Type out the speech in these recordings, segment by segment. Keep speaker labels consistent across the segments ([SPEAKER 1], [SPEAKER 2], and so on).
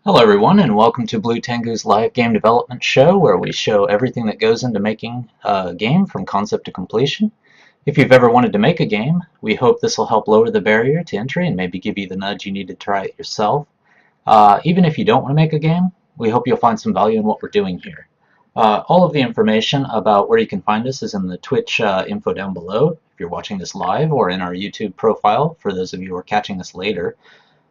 [SPEAKER 1] Hello everyone, and welcome to Blue Tengu's live game development show, where we show everything that goes into making a game from concept to completion. If you've ever wanted to make a game, we hope this will help lower the barrier to entry and maybe give you the nudge you need to try it yourself. Even if you don't want to make a game, we hope you'll find some value in what we're doing here. All of the information about where you can find us is in the Twitch info down below if you're watching this live, or in our YouTube profile for those of you who are catching this later.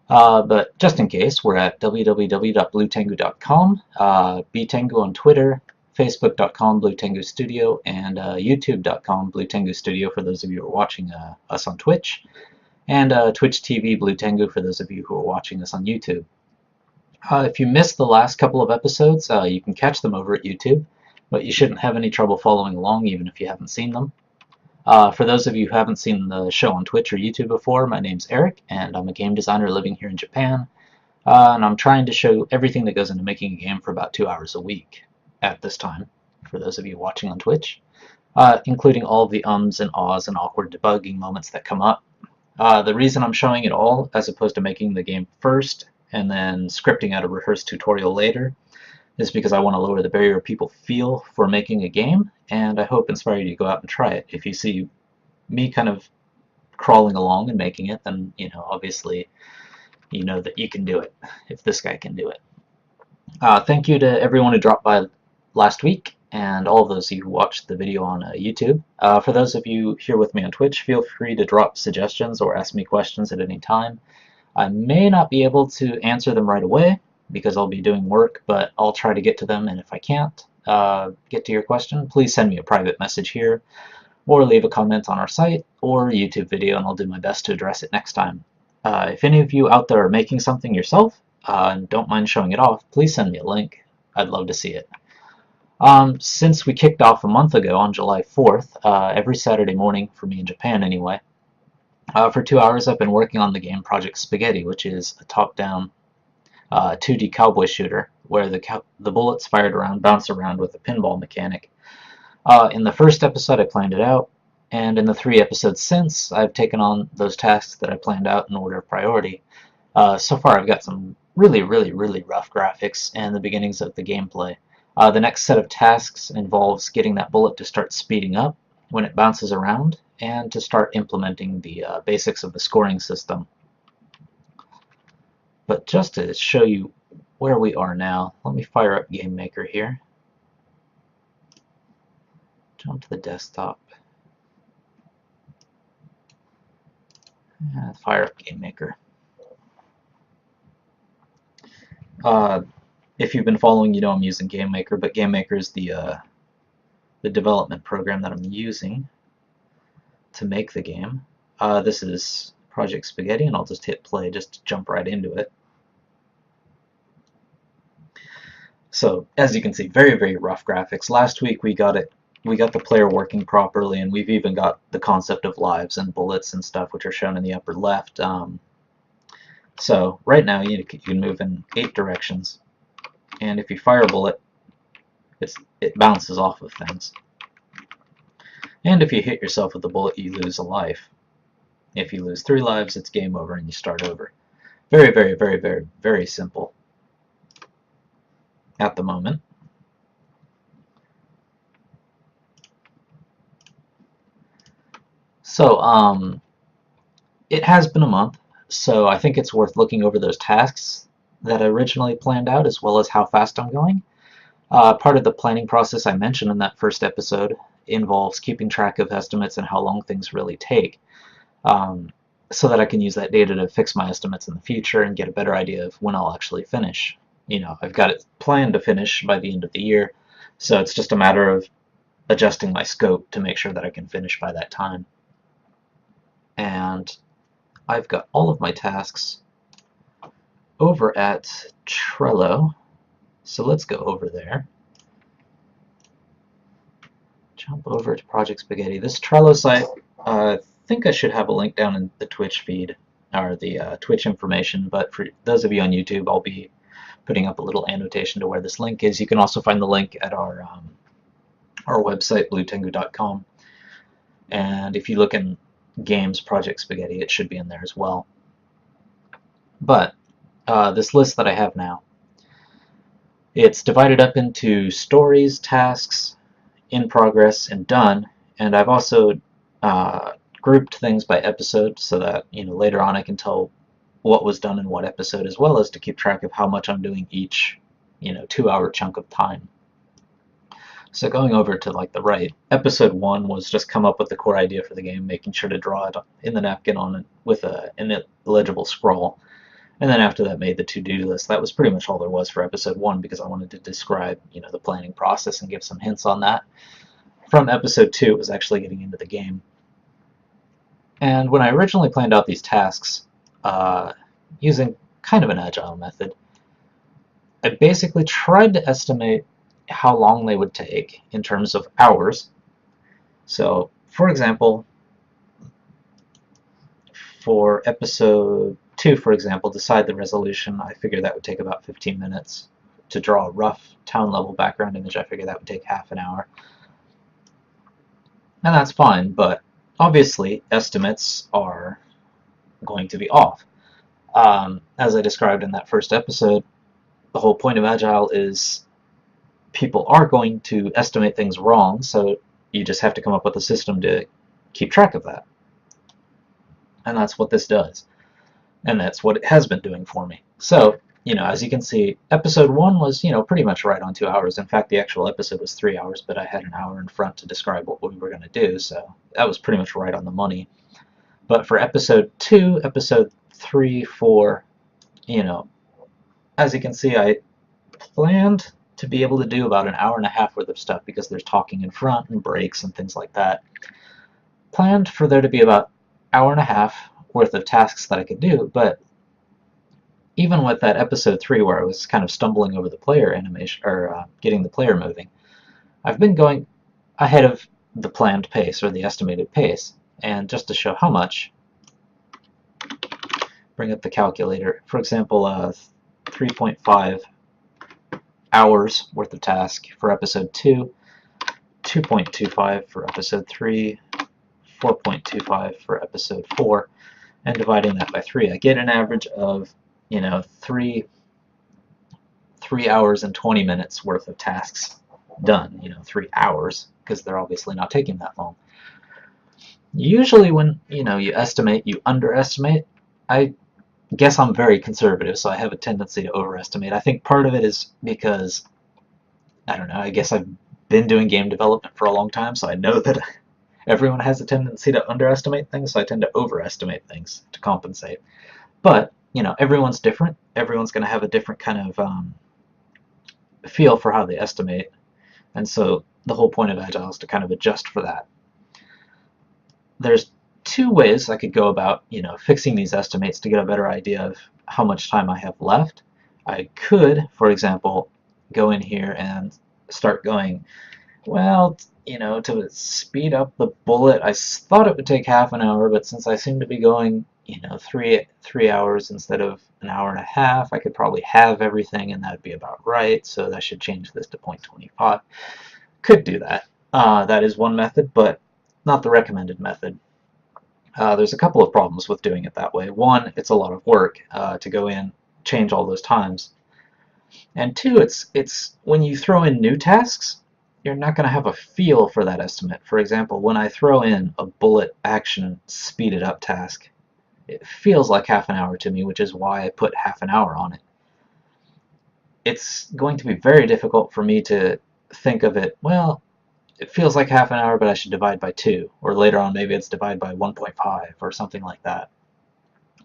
[SPEAKER 1] But just in case, we're at www.bluetengu.com, btengu on Twitter, facebook.com Bluetengu Studio, and youtube.com Bluetengu Studio for those of you who are watching us on Twitch, and Twitch TV Bluetengu for those of you who are watching us on YouTube. If you missed the last couple of episodes, you can catch them over at YouTube, but you shouldn't have any trouble following along even if you haven't seen them. For those of you who haven't seen the show on Twitch or YouTube before, my name's Eric, and I'm a game designer living here in Japan. And I'm trying to show everything that goes into making a game for about 2 hours a week at this time, for those of you watching on Twitch, including all of the ums and ahs and awkward debugging moments that come up. The reason I'm showing it all, as opposed to making the game first and then scripting out a rehearsed tutorial later, is because I want to lower the barrier people feel for making a game, and I hope inspire you to go out and try it. If you see me kind of crawling along and making it, then obviously you know that you can do it if this guy can do it. Thank you to everyone who dropped by last week, and all of those of you who watched the video on YouTube. For those of you here with me on Twitch, feel free to drop suggestions or ask me questions at any time. I may not be able to answer them right away because I'll be doing work, but I'll try to get to them, and if I can't get to your question, please send me a private message here, or leave a comment on our site or YouTube video, and I'll do my best to address it next time. If any of you out there are making something yourself and don't mind showing it off, please send me a link. I'd love to see it. Since we kicked off a month ago on July 4th, every Saturday morning, for me in Japan anyway, for 2 hours I've been working on the game Project Spaghetti, which is a top-down 2D cowboy shooter where the bullets fired around bounce around with a pinball mechanic. In the first episode I planned it out, and in the 3 episodes since, I've taken on those tasks that I planned out in order of priority. So far I've got some really rough graphics and the beginnings of the gameplay. The next set of tasks involves getting that bullet to start speeding up when it bounces around, and to start implementing the basics of the scoring system. But just to show you where we are now, let me fire up Game Maker here. Jump to the desktop. And fire up Game Maker. If you've been following, you know I'm using Game Maker, but Game Maker is the development program that I'm using to make the game. This is Project Spaghetti, and I'll just hit play just to jump right into it. So as you can see, very rough graphics. Last week we got the player working properly, and we've even got the concept of lives and bullets and stuff, which are shown in the upper left. So right now you can move in 8 directions, and if you fire a bullet, it bounces off of things. And if you hit yourself with a bullet, you lose a life. If you lose 3 lives, it's game over and you start over. Very simple at the moment. So it has been a month, so I think it's worth looking over those tasks that I originally planned out, as well as how fast I'm going. Part of the planning process I mentioned in that first episode involves keeping track of estimates and how long things really take, so that I can use that data to fix my estimates in the future and get a better idea of when I'll actually finish. I've got it planned to finish by the end of the year, so it's just a matter of adjusting my scope to make sure that I can finish by that time. And I've got all of my tasks over at Trello, so let's go over there. Jump over to Project Spaghetti. This Trello site, I think I should have a link down in the Twitch feed, or the Twitch information, but for those of you on YouTube, I'll be putting up a little annotation to where this link is. You can also find the link at our website, bluetengu.com, and if you look in Games Project Spaghetti, it should be in there as well. But this list that I have now It's divided up into stories, tasks, in progress, and done, and I've also grouped things by episode so that later on I can tell what was done in what episode, as well as to keep track of how much I'm doing each 2-hour chunk of time. So going over to like the right, episode 1 was just come up with the core idea for the game, making sure to draw it in the napkin on it with an illegible scroll. And then after that made the to-do list. That was pretty much all there was for episode 1 because I wanted to describe the planning process and give some hints on that. From episode 2 it was actually getting into the game. And when I originally planned out these tasks using kind of an agile method, I basically tried to estimate how long they would take in terms of hours. So, for example, for episode 2, for example, decide the resolution, I figured that would take about 15 minutes. To draw a rough town-level background image, I figured that would take half an hour. And that's fine, but obviously estimates are going to be off. As I described in that first episode, the whole point of Agile is people are going to estimate things wrong, so you just have to come up with a system to keep track of that. And that's what this does. And that's what it has been doing for me. So, as you can see, episode 1 was, pretty much right on 2 hours. In fact, the actual episode was 3 hours, but I had an hour in front to describe what we were going to do, so that was pretty much right on the money. But for episode 2, episode 3, 4, as you can see, I planned to be able to do about an hour and a half worth of stuff because there's talking in front and breaks and things like that. Planned for there to be about an hour and a half worth of tasks that I could do, but even with that episode 3 where I was kind of stumbling over the player animation, or getting the player moving, I've been going ahead of the planned pace, or the estimated pace. And just to show how much, bring up the calculator. For example, 3.5 hours worth of task for episode 2, 2.25 for episode 3, 4.25 for episode 4, and dividing that by 3, I get an average of 3 hours and 20 minutes worth of tasks done. 3 hours, because they're obviously not taking that long. Usually when you estimate, you underestimate. I guess I'm very conservative, so I have a tendency to overestimate. I think part of it is because, I don't know, I guess I've been doing game development for a long time, so I know that everyone has a tendency to underestimate things, so I tend to overestimate things to compensate. But, everyone's different. Everyone's going to have a different kind of feel for how they estimate. And so the whole point of Agile is to kind of adjust for that. There's 2 ways I could go about, fixing these estimates to get a better idea of how much time I have left. I could, for example, go in here and start going, well, to speed up the bullet, I thought it would take half an hour, but since I seem to be going, 3 hours instead of an hour and a half, I could probably have everything, and that'd be about right, so I should change this to 0.25. Could do that. That is one method, but not the recommended method. There's a couple of problems with doing it that way. One, it's a lot of work to go in, change all those times. And 2, it's when you throw in new tasks, you're not going to have a feel for that estimate. For example, when I throw in a bullet action speeded up task, it feels like half an hour to me, which is why I put half an hour on it. It's going to be very difficult for me to think of it, well, it feels like half an hour, but I should divide by 2. Or later on, maybe it's divide by 1.5 or something like that.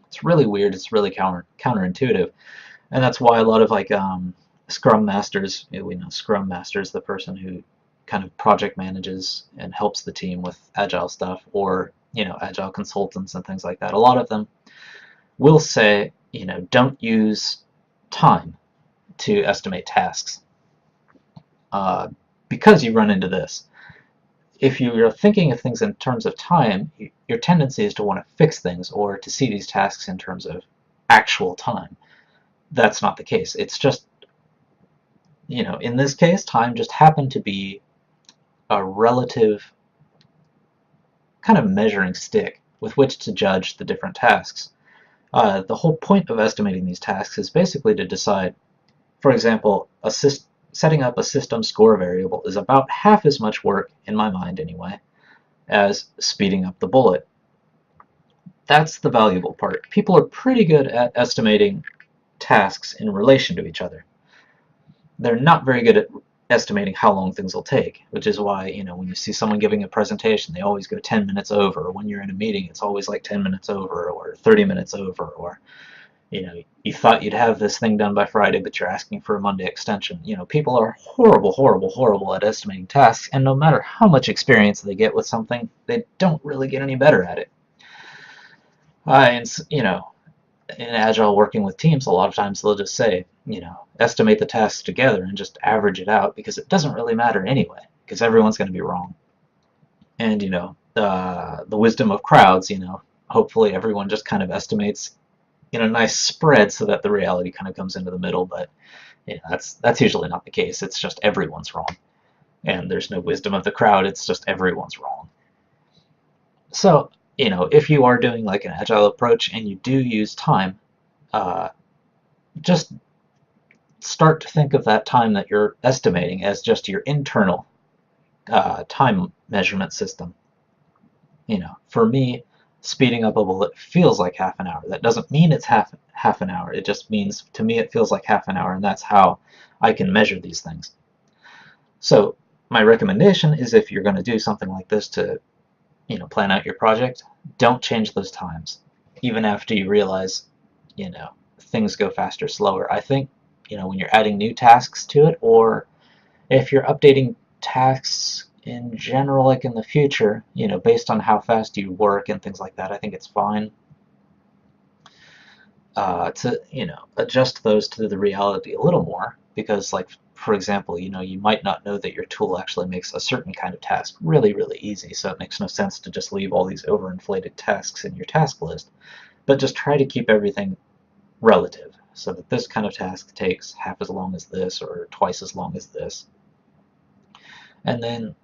[SPEAKER 1] It's really weird. It's really counterintuitive. And that's why a lot of Scrum Masters, we know Scrum Master is the person who kind of project manages and helps the team with Agile stuff, or, Agile consultants and things like that. A lot of them will say, don't use time to estimate tasks. Because you run into this. If you're thinking of things in terms of time, your tendency is to want to fix things or to see these tasks in terms of actual time. That's not the case. It's just, in this case, time just happened to be a relative kind of measuring stick with which to judge the different tasks. The whole point of estimating these tasks is basically to decide For example, setting up a system score variable is about half as much work, in my mind anyway, as speeding up the bullet. That's the valuable part. People are pretty good at estimating tasks in relation to each other. They're not very good at estimating how long things will take, which is why, when you see someone giving a presentation, they always go 10 minutes over. Or when you're in a meeting, it's always like 10 minutes over or 30 minutes over. Or, you thought you'd have this thing done by Friday, but you're asking for a Monday extension. People are horrible, horrible, horrible at estimating tasks, and no matter how much experience they get with something, they don't really get any better at it. And, in Agile working with teams, a lot of times they'll just say, estimate the tasks together and just average it out because it doesn't really matter anyway, because everyone's going to be wrong. And, the wisdom of crowds, hopefully everyone just kind of estimates in a nice spread so that the reality kind of comes into the middle, but that's usually not the case. It's just everyone's wrong. And there's no wisdom of the crowd, it's just everyone's wrong. So, if you are doing like an agile approach and you do use time, just start to think of that time that you're estimating as just your internal time measurement system. For me, speeding up a bullet feels like half an hour. That doesn't mean it's half an hour. It just means, to me, it feels like half an hour, and that's how I can measure these things. So my recommendation is, if you're going to do something like this to plan out your project, don't change those times, even after you realize, things go faster, slower. I think, when you're adding new tasks to it, or if you're updating tasks in general, like in the future, based on how fast you work and things like that, I think it's fine to, adjust those to the reality a little more, because, like, for example, you might not know that your tool actually makes a certain kind of task really, really easy, so it makes no sense to just leave all these overinflated tasks in your task list, but just try to keep everything relative, so that this kind of task takes half as long as this, or twice as long as this. And then,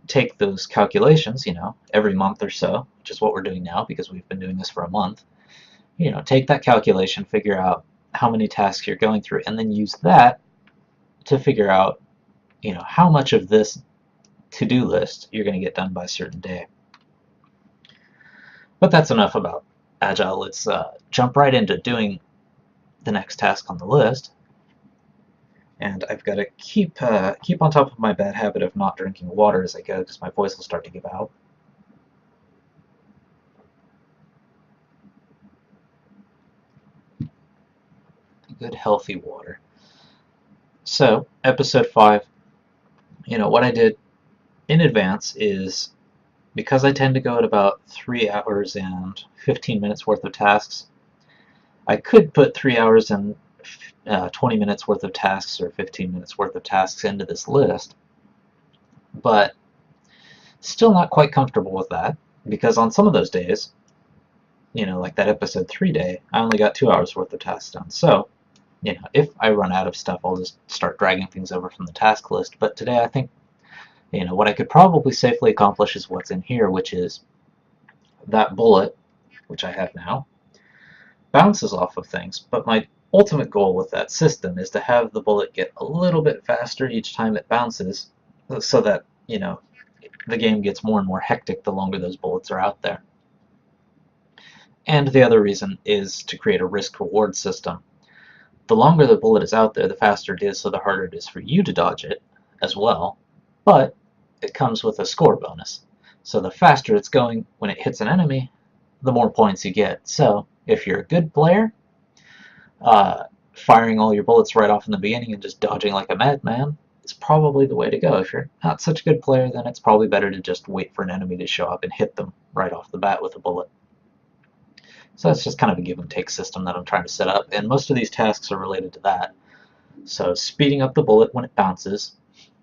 [SPEAKER 1] take those calculations, every month or so, which is what we're doing now because we've been doing this for a month. Take that calculation, figure out how many tasks you're going through, and then use that to figure out, how much of this to-do list you're going to get done by a certain day. But that's enough about Agile. Let's jump right into doing the next task on the list. And I've got to keep on top of my bad habit of not drinking water as I go, because my voice will start to give out. Good healthy water. So, episode 5, what I did in advance is, because I tend to go at about 3 hours and 15 minutes worth of tasks, I could put 3 hours and 20 minutes worth of tasks or 15 minutes worth of tasks into this list, but still not quite comfortable with that, because on some of those days, like that episode 3 day, I only got 2 hours worth of tasks done. So, if I run out of stuff, I'll just start dragging things over from the task list. But today I think, what I could probably safely accomplish is what's in here, which is that bullet, which I have now, bounces off of things, but my ultimate goal with that system is to have the bullet get a little bit faster each time it bounces, so that, the game gets more and more hectic the longer those bullets are out there. And the other reason is to create a risk-reward system. The longer the bullet is out there, the faster it is, so the harder it is for you to dodge it as well, but it comes with a score bonus. So the faster it's going when it hits an enemy, the more points you get. So if you're a good player, firing all your bullets right off in the beginning and just dodging like a madman is probably the way to go. If you're not such a good player, then it's probably better to just wait for an enemy to show up and hit them right off the bat with a bullet. So that's just kind of a give and take system that I'm trying to set up, and most of these tasks are related to that. So speeding up the bullet when it bounces,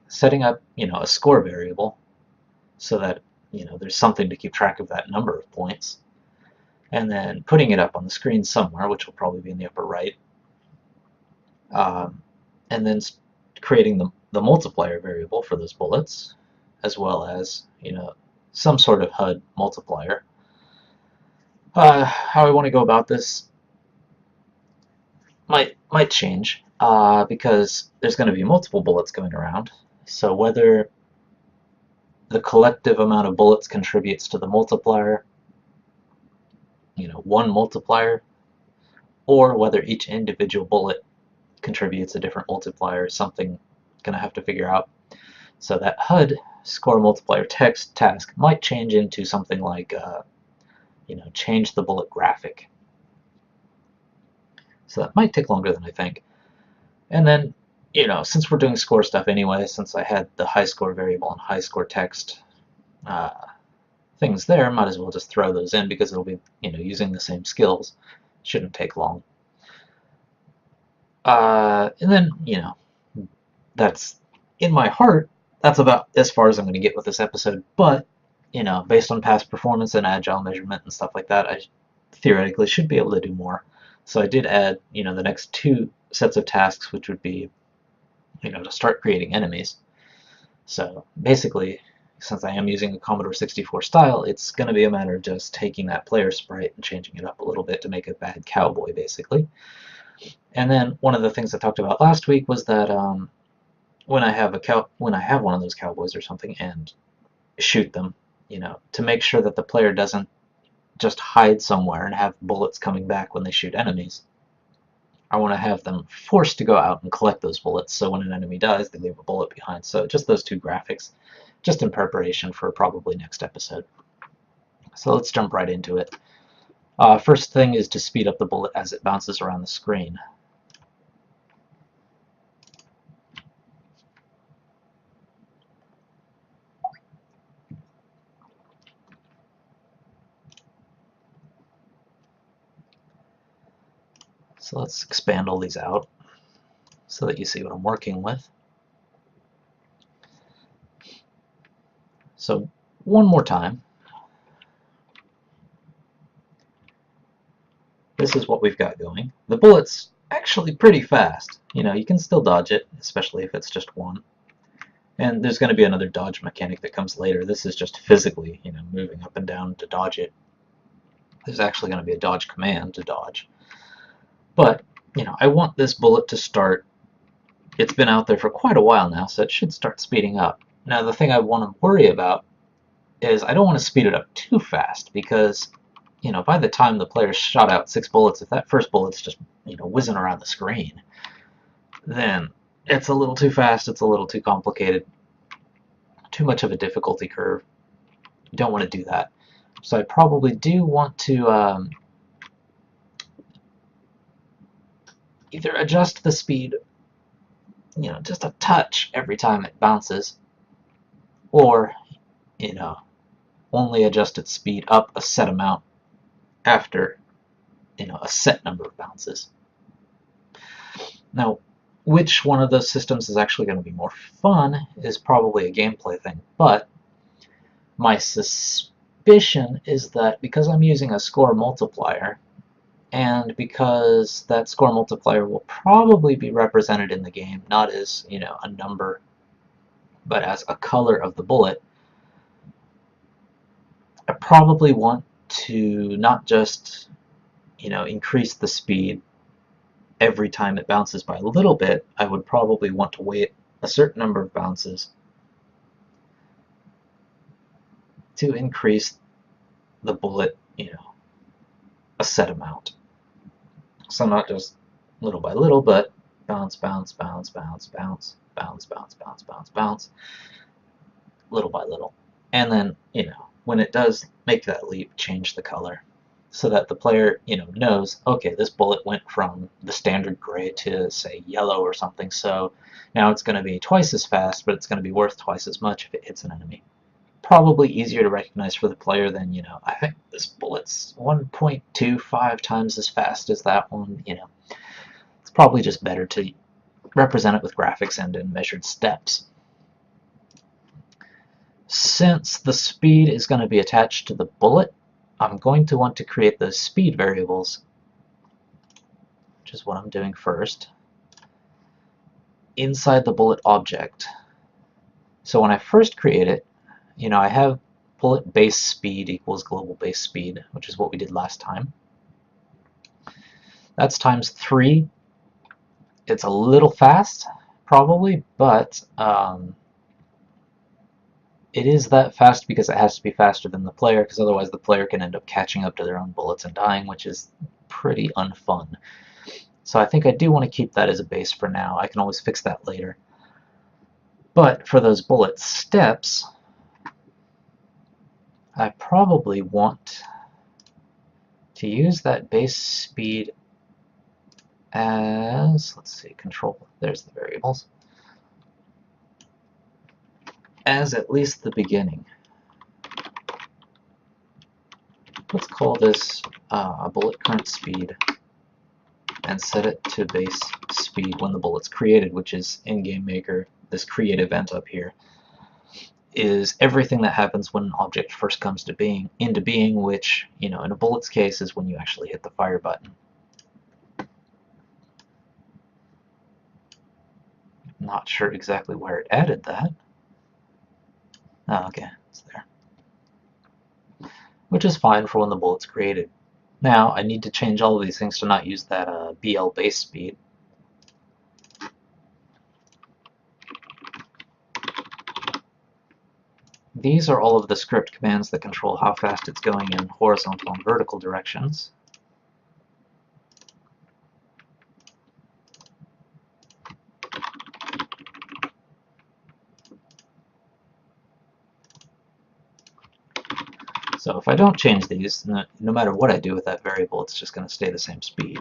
[SPEAKER 1] setting up, a score variable so that, there's something to keep track of that number of points, and then putting it up on the screen somewhere, which will probably be in the upper right, and then creating the multiplier variable for those bullets, as well as, some sort of HUD multiplier. How I want to go about this, my might change because there's going to be multiple bullets going around. So whether the collective amount of bullets contributes to the multiplier, one multiplier, or whether each individual bullet contributes a different multiplier is something going to have to figure out. So that HUD score multiplier text task might change into something like, change the bullet graphic. So that might take longer than I think. And then, since we're doing score stuff anyway, since I had the high score variable and high score text things there, might as well just throw those in because it'll be, using the same skills. Shouldn't take long. And then, that's in my heart, that's about as far as I'm going to get with this episode. But, based on past performance and agile measurement and stuff like that, I theoretically should be able to do more. So I did add, the next 2 sets of tasks, which would be, to start creating enemies. So basically, since I am using a Commodore 64 style, it's going to be a matter of just taking that player sprite and changing it up a little bit to make a bad cowboy, basically. And then one of the things I talked about last week was that when I have one of those cowboys or something and shoot them, to make sure that the player doesn't just hide somewhere and have bullets coming back when they shoot enemies, I want to have them forced to go out and collect those bullets, so when an enemy dies, they leave a bullet behind. So just those 2 graphics, just in preparation for probably next episode. So let's jump right into it. First thing is to speed up the bullet as it bounces around the screen. So let's expand all these out so that you see what I'm working with. So one more time. This is what we've got going. The bullet's actually pretty fast. You can still dodge it, especially if it's just one. And there's going to be another dodge mechanic that comes later. This is just physically, moving up and down to dodge it. There's actually going to be a dodge command to dodge. But, I want this bullet to start. It's been out there for quite a while now, so it should start speeding up. Now, the thing I want to worry about is I don't want to speed it up too fast because, by the time the player's shot out 6 bullets, if that first bullet's just, whizzing around the screen, then it's a little too fast, it's a little too complicated, too much of a difficulty curve. You don't want to do that. So I probably do want to either adjust the speed, just a touch every time it bounces, or, only adjust its speed up a set amount after, a set number of bounces. Now, which one of those systems is actually going to be more fun is probably a gameplay thing, but my suspicion is that because I'm using a score multiplier, and because that score multiplier will probably be represented in the game, not as, a number, but as a color of the bullet, I probably want to not just, increase the speed every time it bounces by a little bit. I would probably want to wait a certain number of bounces to increase the bullet, a set amount. So not just little by little, but bounce, bounce, bounce, bounce, bounce, bounce, bounce, bounce, bounce, bounce, little by little. And then, when it does make that leap, change the color so that the player, knows, okay, this bullet went from the standard gray to, say, yellow or something, so now it's going to be twice as fast, but it's going to be worth twice as much if it hits an enemy. Probably easier to recognize for the player than, I think this bullet's 1.25 times as fast as that one, It's probably just better to represent it with graphics and in measured steps. Since the speed is going to be attached to the bullet, I'm going to want to create those speed variables, which is what I'm doing first, inside the bullet object. So when I first create it, I have bullet base speed equals global base speed, which is what we did last time. That's times 3 It's a little fast, probably, but it is that fast because it has to be faster than the player, because otherwise the player can end up catching up to their own bullets and dying, which is pretty unfun. So I think I do want to keep that as a base for now. I can always fix that later. But for those bullet steps, I probably want to use that base speed as, let's see, control, there's the variables, as at least the beginning. Let's call this bullet current speed and set it to base speed when the bullet's created, which is in Game Maker, this create event up here is everything that happens when an object first comes into being, which, you know, in a bullet's case is when you actually hit the fire button. Not sure exactly where it added that. Oh, okay, it's there. Which is fine for when the bullet's created. Now, I need to change all of these things to not use that BL base speed. These are all of the script commands that control how fast it's going in horizontal and vertical directions. So if I don't change these, no matter what I do with that variable, it's just going to stay the same speed.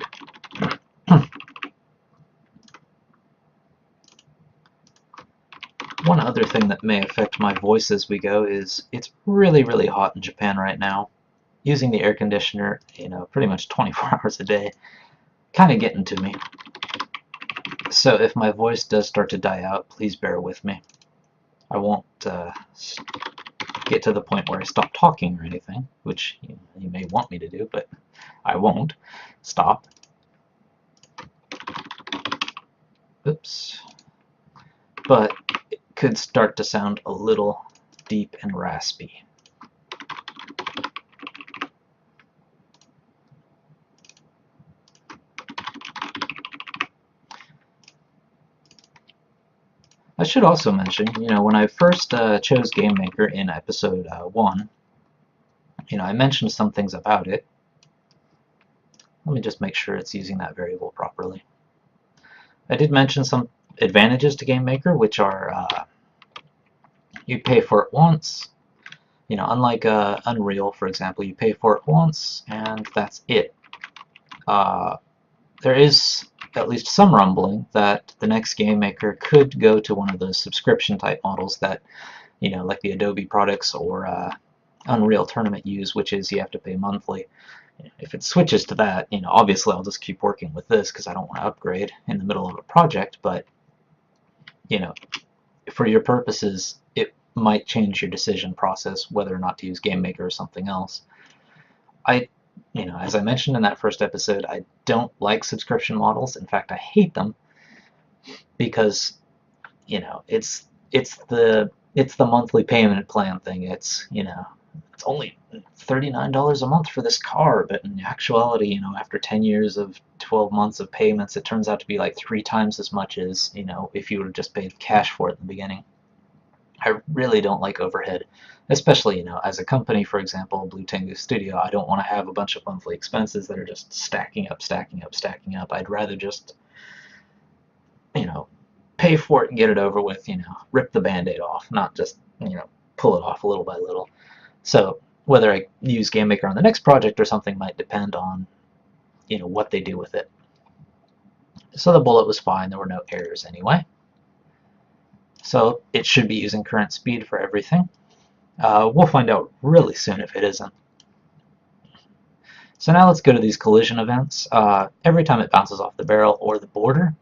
[SPEAKER 1] One other thing that may affect my voice as we go is it's really, really hot in Japan right now. Using the air conditioner, you know, pretty much 24 hours a day, kind of getting to me. So if my voice does start to die out, please bear with me. I won't get to the point where I stop talking or anything, which you may want me to do, but I won't stop. Oops. But it could start to sound a little deep and raspy. I should also mention, you know, when I first chose Game Maker in episode 1, you know, I mentioned some things about it. Let me just make sure it's using that variable properly. I did mention some advantages to Game Maker, which are you pay for it once. You know, unlike Unreal, for example, you pay for it once and that's it. There is at least some rumbling that the next Game Maker could go to one of those subscription type models that, you know, like the Adobe products or Unreal Tournament use, which is you have to pay monthly. If it switches to that, you know, obviously I'll just keep working with this because I don't want to upgrade in the middle of a project, but, you know, for your purposes, it might change your decision process whether or not to use Game Maker or something else. You know, as I mentioned in that first episode, I don't like subscription models. In fact, I hate them because, you know, it's the monthly payment plan thing. It's, you know, it's only $39 a month for this car, but in actuality, you know, after 10 years of 12 months of payments, it turns out to be like 3 times as much as, you know, if you would have just paid cash for it in the beginning. I really don't like overhead, especially, you know, as a company, for example, Blue Tengu Studio. I don't want to have a bunch of monthly expenses that are just stacking up, stacking up, stacking up. I'd rather just, you know, pay for it and get it over with, you know, rip the band-aid off, not just, you know, pull it off little by little. So whether I use Game Maker on the next project or something might depend on, you know, what they do with it. So the bullet was fine. There were no errors anyway. So it should be using current speed for everything. We'll find out really soon if it isn't. So now let's go to these collision events. Every time it bounces off the barrel or the border,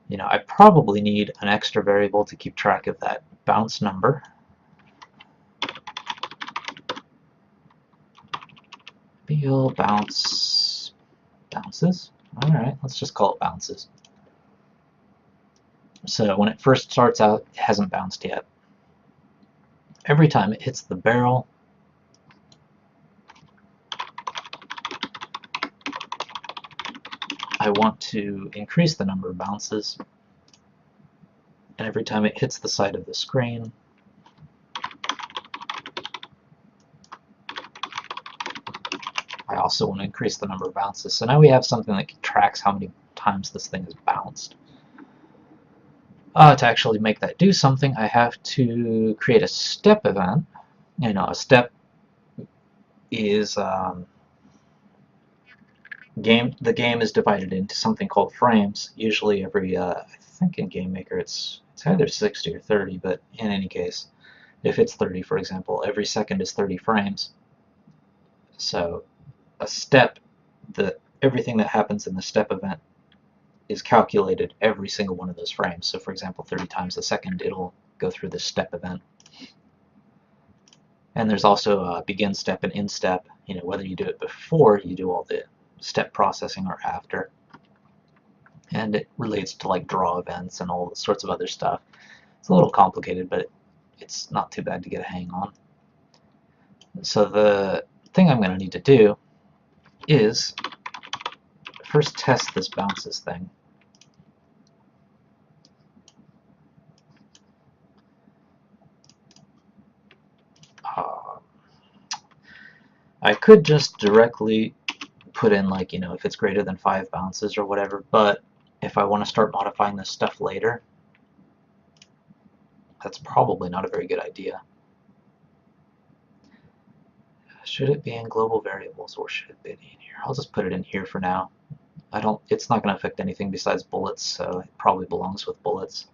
[SPEAKER 1] you know, I probably need an extra variable to keep track of that bounce number. BL bounces. Alright, let's just call it bounces. So when it first starts out, it hasn't bounced yet. Every time it hits the barrel, I want to increase the number of bounces, and every time it hits the side of the screen, I also want to increase the number of bounces. So now we have something that tracks how many times this thing is bounced. To actually make that do something, I have to create a step event. You know, a step is the game is divided into something called frames. Usually every, I think in GameMaker it's either 60 or 30, but in any case, if it's 30, for example, every second is 30 frames. So a step, everything that happens in the step event is calculated every single one of those frames. So for example, 30 times a second, it'll go through this step event. And there's also a begin step and end step, you know, whether you do it before you do all the step processing or after. And it relates to like draw events and all sorts of other stuff. It's a little complicated, but it's not too bad to get a hang on. So the thing I'm going to need to do is first test this bounces thing. I could just directly put in, like, you know, if it's greater than 5 bounces or whatever, but if I want to start modifying this stuff later, that's probably not a very good idea. Should it be in global variables or should it be in here? I'll just put it in here for now. It's not going to affect anything besides bullets, so it probably belongs with bullets.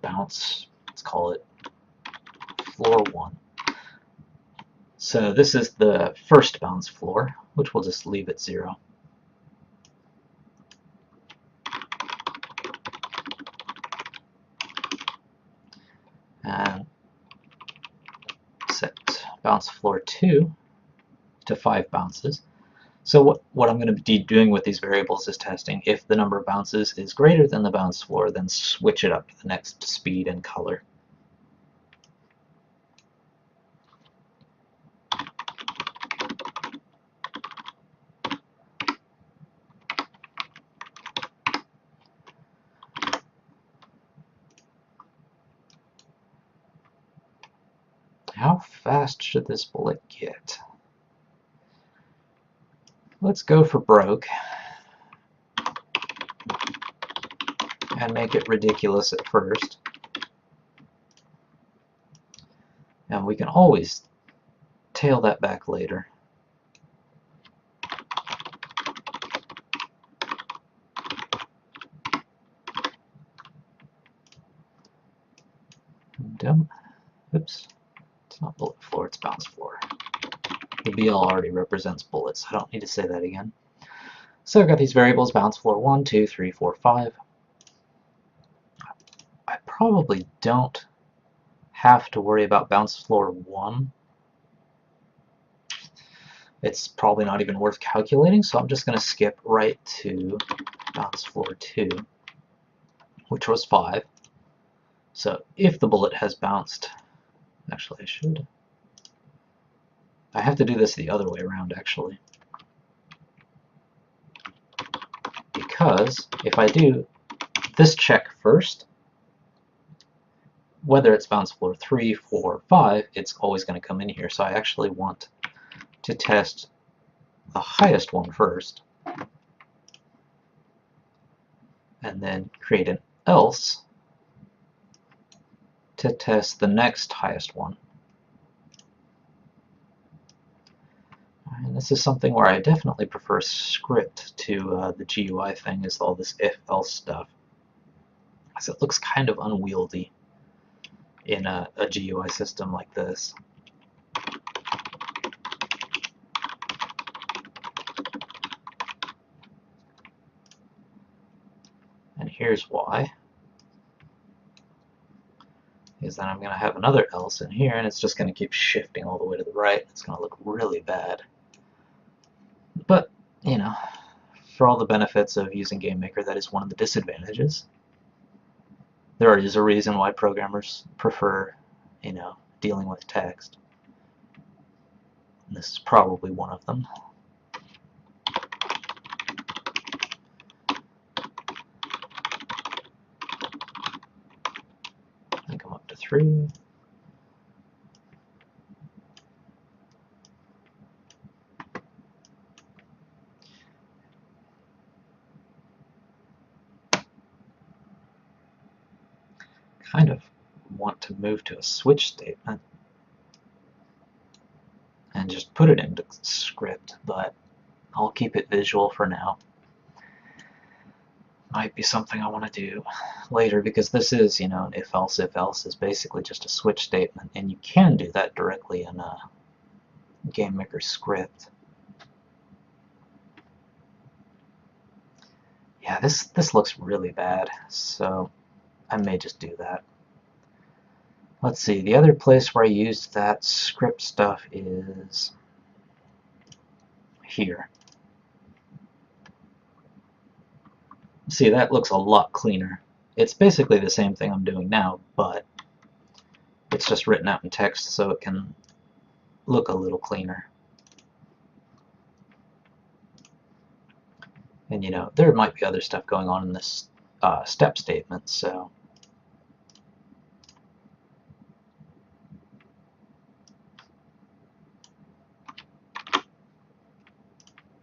[SPEAKER 1] Bounce, let's call it floor 1. So this is the first bounce floor, which we'll just leave at 0. And set bounce floor 2 to 5 bounces. So what I'm going to be doing with these variables is testing if the number of bounces is greater than the bounce floor, then switch it up to the next speed and color. How fast should this bullet get? Let's go for broke and make it ridiculous at first. And we can always tail that back later. Oops, it's not bullet floor, it's bounce floor. The BL already represents bullets. I don't need to say that again. So I've got these variables, bounce floor 1, 2, 3, 4, 5. I probably don't have to worry about bounce floor 1. It's probably not even worth calculating, so I'm just going to skip right to bounce floor 2, which was 5. So if the bullet has bounced, actually I have to do this the other way around, actually. Because if I do this check first, whether it's bounce floor 3, 4, 5, it's always going to come in here. So I actually want to test the highest one first, and then create an else to test the next highest one. And this is something where I definitely prefer script to the GUI thing, is all this if-else stuff, because it looks kind of unwieldy in a GUI system like this. And here's why. Is that I'm going to have another else in here, and it's just going to keep shifting all the way to the right. It's going to look really bad. But, you know, for all the benefits of using GameMaker, that is one of the disadvantages. There is a reason why programmers prefer, you know, dealing with text. And this is probably one of them. I think I'm up to 3. Kind of want to move to a switch statement and just put it into script, but I'll keep it visual for now. Might be something I want to do later, because this is, you know, an if-else is basically just a switch statement, and you can do that directly in a GameMaker script. Yeah, this looks really bad, so I may just do that. Let's see, the other place where I used that script stuff is here. See, that looks a lot cleaner. It's basically the same thing I'm doing now, but it's just written out in text so it can look a little cleaner. And you know, there might be other stuff going on in this step statement, so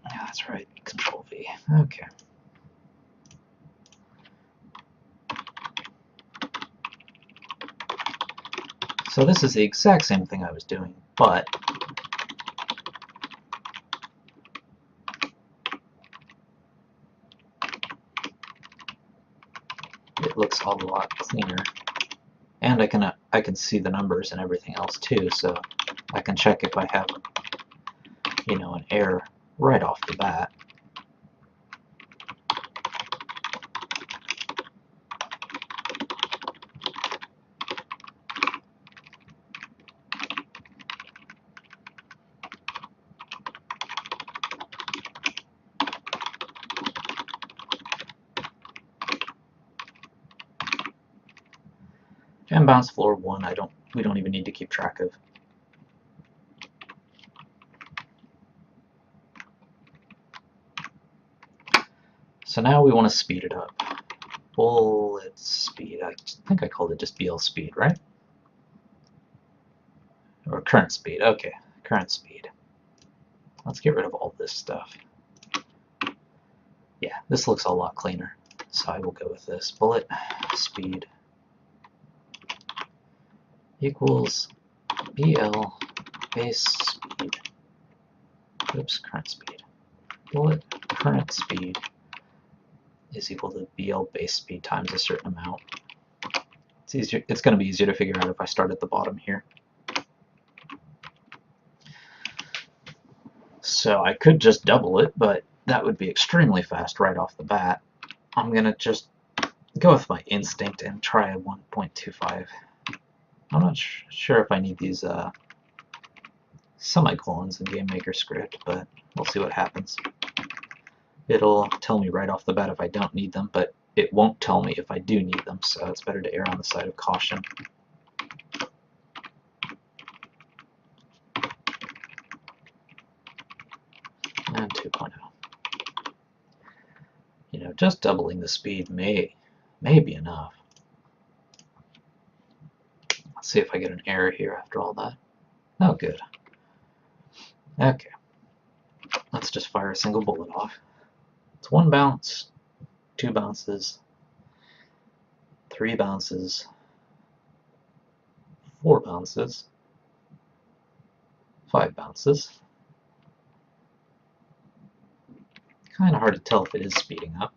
[SPEAKER 1] yeah, that's right, Control V. Okay. So this is the exact same thing I was doing, but it looks a lot cleaner. And I can see the numbers and everything else too, so I can check if I have, you know, an error right off the bat. And bounce floor 1, we don't even need to keep track of. So now we want to speed it up. Bullet speed. I think I called it just BL speed, right? Or current speed. Okay, current speed. Let's get rid of all this stuff. Yeah, this looks a lot cleaner. So I will go with this. Bullet speed equals BL base speed. Oops, current speed. Bullet current speed is equal to BL base speed times a certain amount. It's easier. It's going to be easier to figure out if I start at the bottom here. So I could just double it, but that would be extremely fast right off the bat. I'm going to just go with my instinct and try a 1.25. I'm not sure if I need these semicolons in GameMaker script, but we'll see what happens. It'll tell me right off the bat if I don't need them, but it won't tell me if I do need them, so it's better to err on the side of caution. And 2.0. You know, just doubling the speed may be enough. Let's see if I get an error here after all that. Oh, good. Okay. Let's just fire a single bullet off. It's 1 bounce, 2 bounces, 3 bounces, 4 bounces, 5 bounces. Kind of hard to tell if it is speeding up.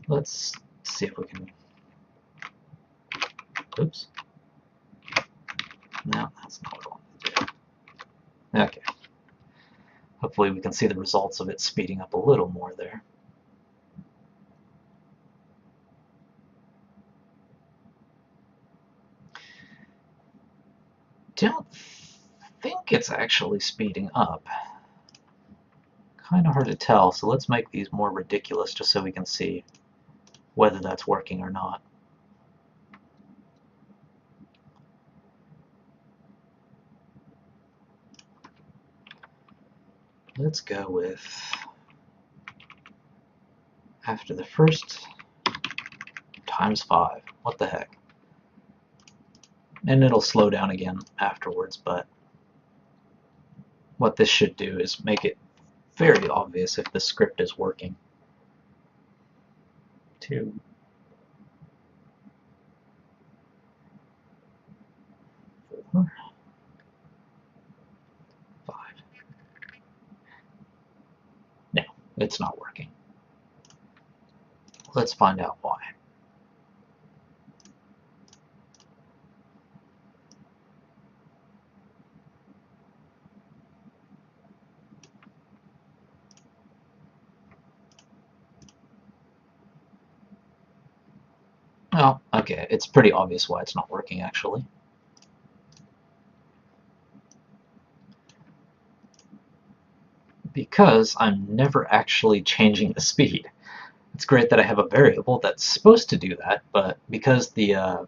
[SPEAKER 1] Let's see if we can... Oops. No, that's not what I wanted to do. Okay. Hopefully we can see the results of it speeding up a little more there. Don't think it's actually speeding up. Kind of hard to tell, so let's make these more ridiculous just so we can see whether that's working or not. let's go with after the first times 5. What the heck? And it'll slow down again afterwards, but what this should do is make it very obvious if the script is working. 2, 4, 5. No, it's not working. Let's find out why. Oh, okay, it's pretty obvious why it's not working actually. Because I'm never actually changing the speed. It's great that I have a variable that's supposed to do that, but because the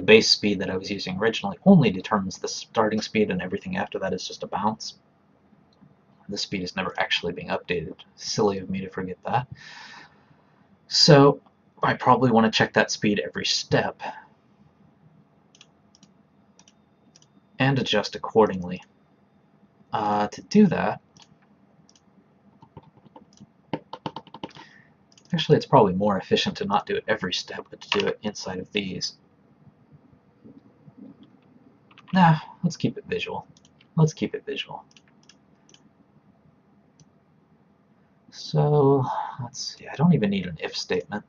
[SPEAKER 1] base speed that I was using originally only determines the starting speed and everything after that is just a bounce, the speed is never actually being updated. Silly of me to forget that. So I probably want to check that speed every step and adjust accordingly. To do that, actually it's probably more efficient to not do it every step, but to do it inside of these. Nah, let's keep it visual. Let's keep it visual. So, let's see, I don't even need an if statement.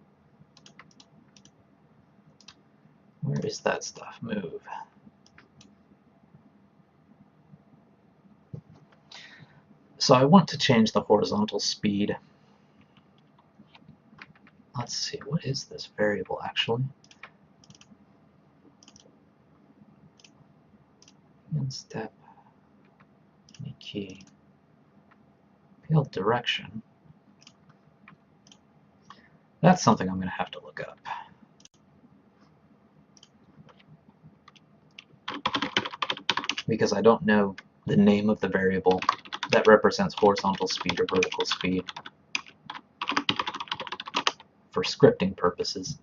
[SPEAKER 1] Where is that stuff? Move. So I want to change the horizontal speed. Let's see, what is this variable actually? In step, any key, field direction. That's something I'm going to have to look up. Because I don't know the name of the variable that represents horizontal speed or vertical speed for scripting purposes.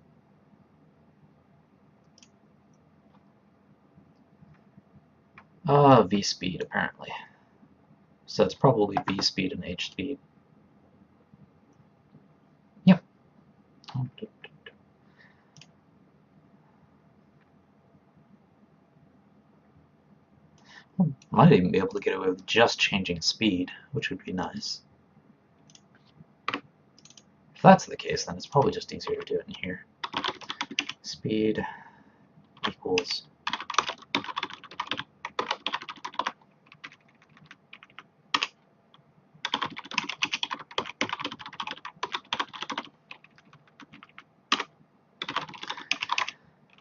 [SPEAKER 1] V speed apparently. So it's probably V speed and H speed. Yep. Might even be able to get away with just changing speed, which would be nice. If that's the case, then it's probably just easier to do it in here. Speed equals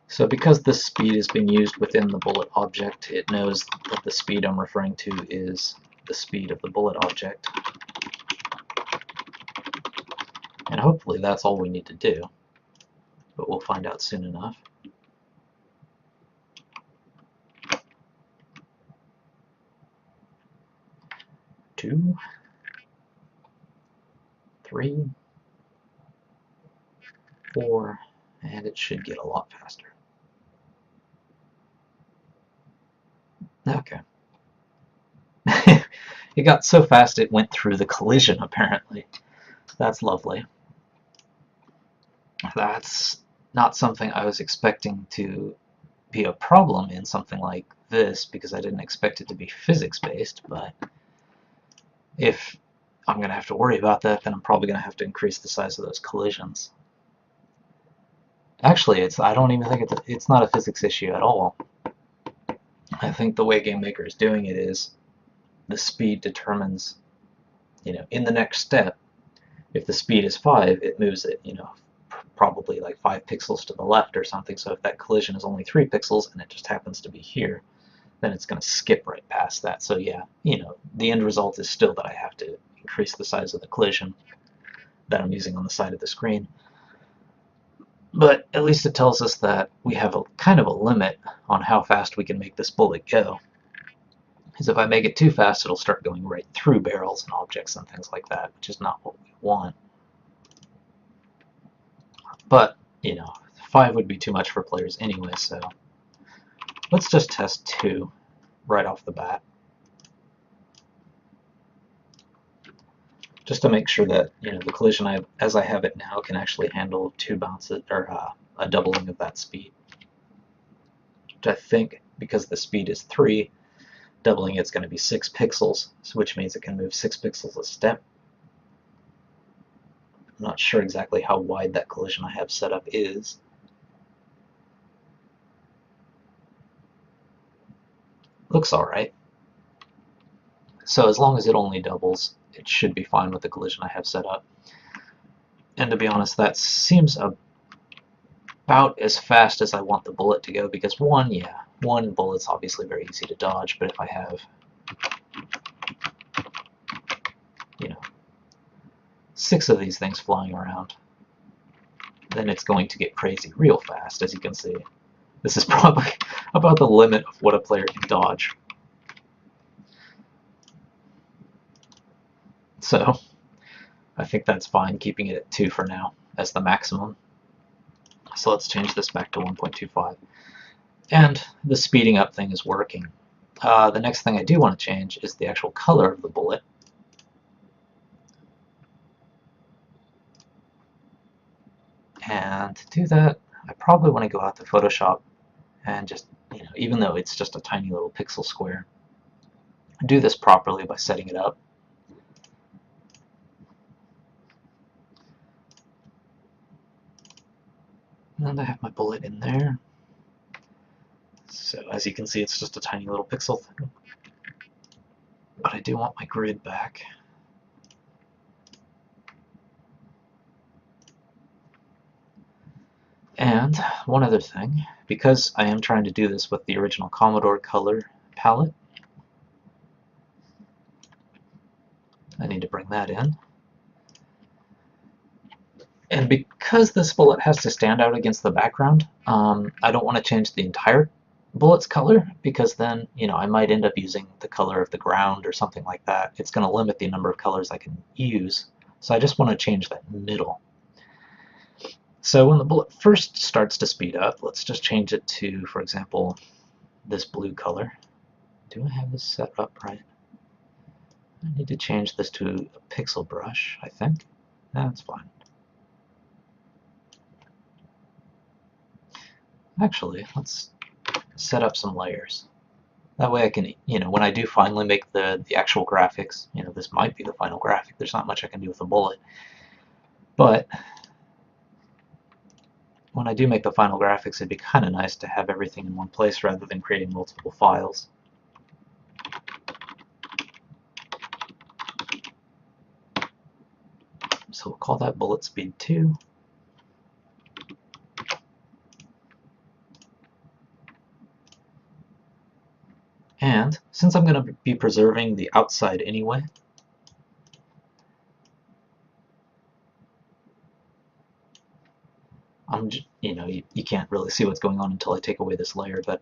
[SPEAKER 1] so because this speed is being used within the bullet object, it knows that the speed I'm referring to is the speed of the bullet object. And hopefully that's all we need to do, but we'll find out soon enough. Two, 3, 4, and it should get a lot faster. Okay. It got so fast it went through the collision, apparently. That's lovely. That's not something I was expecting to be a problem in something like this, because I didn't expect it to be physics-based, but if I'm going to have to worry about that, then I'm probably going to have to increase the size of those collisions. Actually, I don't even think it's not a physics issue at all. I think the way Game Maker is doing it is the speed determines, in the next step, if the speed is 5, it moves it, probably like 5 pixels to the left or something. So if that collision is only 3 pixels and it just happens to be here, then it's going to skip right past that. So yeah, the end result is still that I have to increase the size of the collision that I'm using on the side of the screen. But at least it tells us that we have kind of a limit on how fast we can make this bullet go. is if I make it too fast, it'll start going right through barrels and objects and things like that, which is not what we want. But, you know, 5 would be too much for players anyway, so let's just test 2 right off the bat. Just to make sure that, you know, the collision as I have it now can actually handle 2 bounces, or a doubling of that speed. Which I think, because the speed is 3, doubling it's going to be 6 pixels, which means it can move 6 pixels a step. I'm not sure exactly how wide that collision I have set up is. Looks alright. So as long as it only doubles, it should be fine with the collision I have set up. And to be honest, that seems about as fast as I want the bullet to go, because one bullet's obviously very easy to dodge, but if I have, you know, 6 of these things flying around, then it's going to get crazy real fast. As you can see, this is probably about the limit of what a player can dodge. So I think that's fine, keeping it at 2 for now as the maximum. So let's change this back to 1.25. And the speeding up thing is working. The next thing I do want to change is the actual color of the bullet. And to do that, I probably want to go out to Photoshop and just, you know, even though it's just a tiny little pixel square, do this properly by setting it up. And I have my bullet in there. So as you can see, it's just a tiny little pixel thing. But I do want my grid back. And one other thing, because I am trying to do this with the original Commodore color palette, I need to bring that in. And because this bullet has to stand out against the background, I don't want to change the entire bullet's color, because then, you know, I might end up using the color of the ground or something like that. It's going to limit the number of colors I can use. So I just want to change that middle. So when the bullet first starts to speed up, let's just change it to, for example, this blue color. Do I have this set up right? I need to change this to a pixel brush, I think. That's fine. Actually, let's set up some layers. That way I can, you know, when I do finally make the actual graphics, you know, this might be the final graphic. There's not much I can do with the bullet. But when I do make the final graphics, it'd be kind of nice to have everything in one place rather than creating multiple files. So we'll call that bullet speed 2. And since I'm going to be preserving the outside anyway, you know, you can't really see what's going on until I take away this layer, but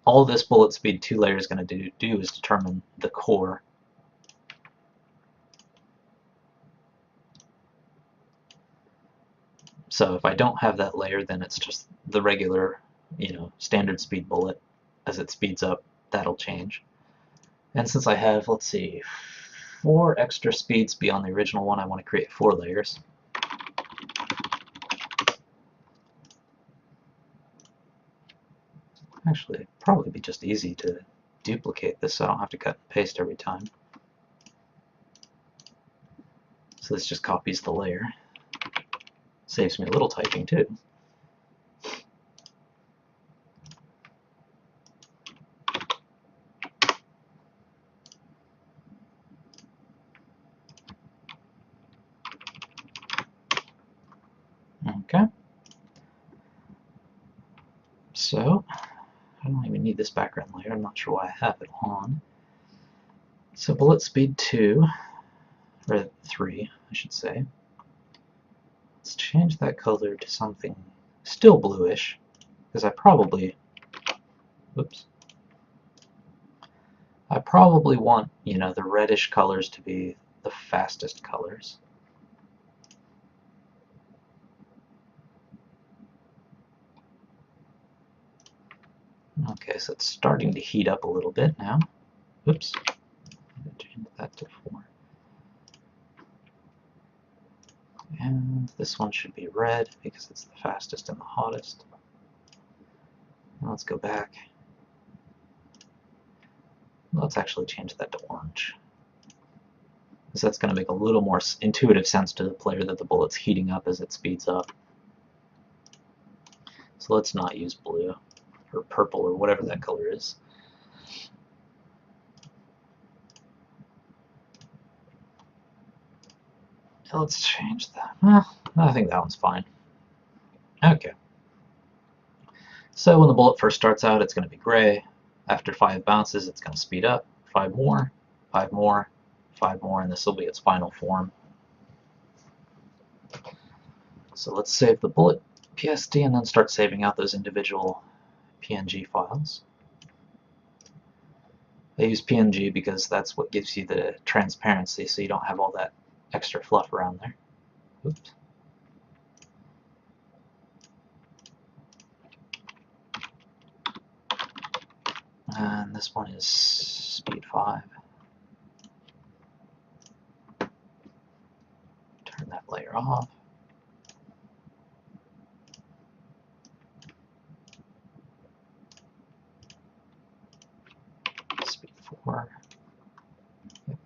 [SPEAKER 1] all this bullet speed 2 layer is going to do is determine the core. So if I don't have that layer, then it's just the regular, you know, standard speed bullet. As it speeds up, that'll change. And since I have, let's see, 4 extra speeds beyond the original one, I want to create 4 layers. Actually, it'd probably be just easy to duplicate this so I don't have to cut and paste every time. So this just copies the layer. Saves me a little typing too. Okay. So, I don't even need this background layer. I'm not sure why I have it on. So bullet speed 2, or 3, I should say. Let's change that color to something still bluish, because I probably, oops, I probably want, the reddish colors to be the fastest colors. Okay, so it's starting to heat up a little bit now. Oops. Change that to 4. And this one should be red because it's the fastest and the hottest. Now let's go back. Let's actually change that to orange, because that's going to make a little more intuitive sense to the player that the bullet's heating up as it speeds up. So let's not use blue or purple or whatever that color is. Let's change that. I think that one's fine. Okay. So when the bullet first starts out, it's going to be gray. After 5 bounces, it's going to speed up. 5 more, 5 more, 5 more, and this will be its final form. So let's save the bullet PSD and then start saving out those individual PNG files. I use PNG because that's what gives you the transparency, so you don't have all that extra fluff around there. Oops. And this one is speed 5. Turn that layer off. Speed 4. Yep.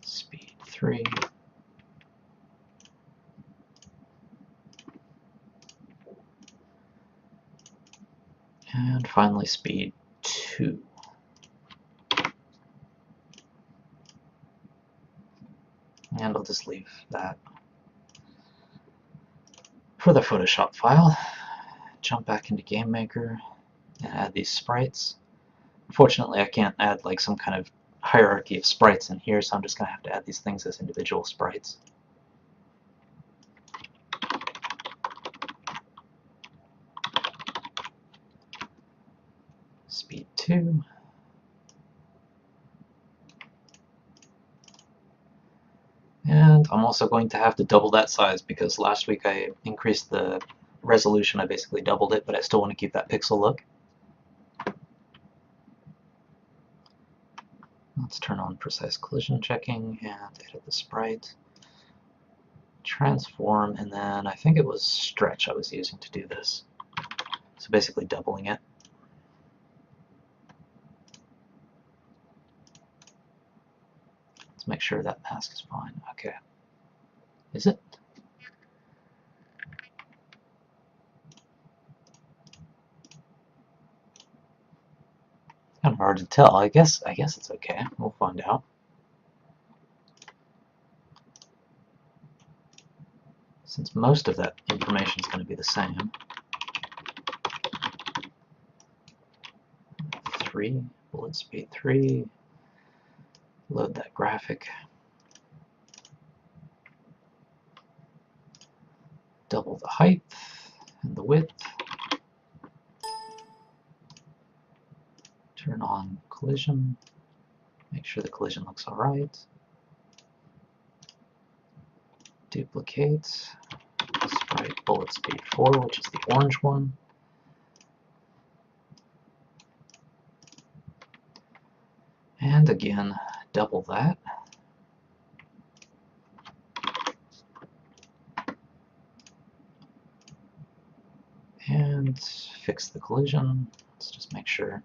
[SPEAKER 1] Speed 3. And finally speed 2. And I'll just leave that for the Photoshop file. Jump back into GameMaker and add these sprites. Unfortunately, I can't add like some kind of hierarchy of sprites in here, so I'm just going to have to add these things as individual sprites. Speed 2. And I'm also going to have to double that size because last week I increased the resolution. I basically doubled it, but I still want to keep that pixel look. Let's turn on precise collision checking and edit the sprite. Transform, and then I think it was stretch I was using to do this. So basically doubling it. Let's make sure that mask is fine. Okay. Is it? Kind of hard to tell. I guess it's okay. We'll find out. Since most of that information is going to be the same. 3, bullet speed 3. Load that graphic. Double the height and the width. Turn on collision. Make sure the collision looks alright. Duplicate. Sprite bullet speed 4, which is the orange one. And again, double that. And fix the collision. Let's just make sure.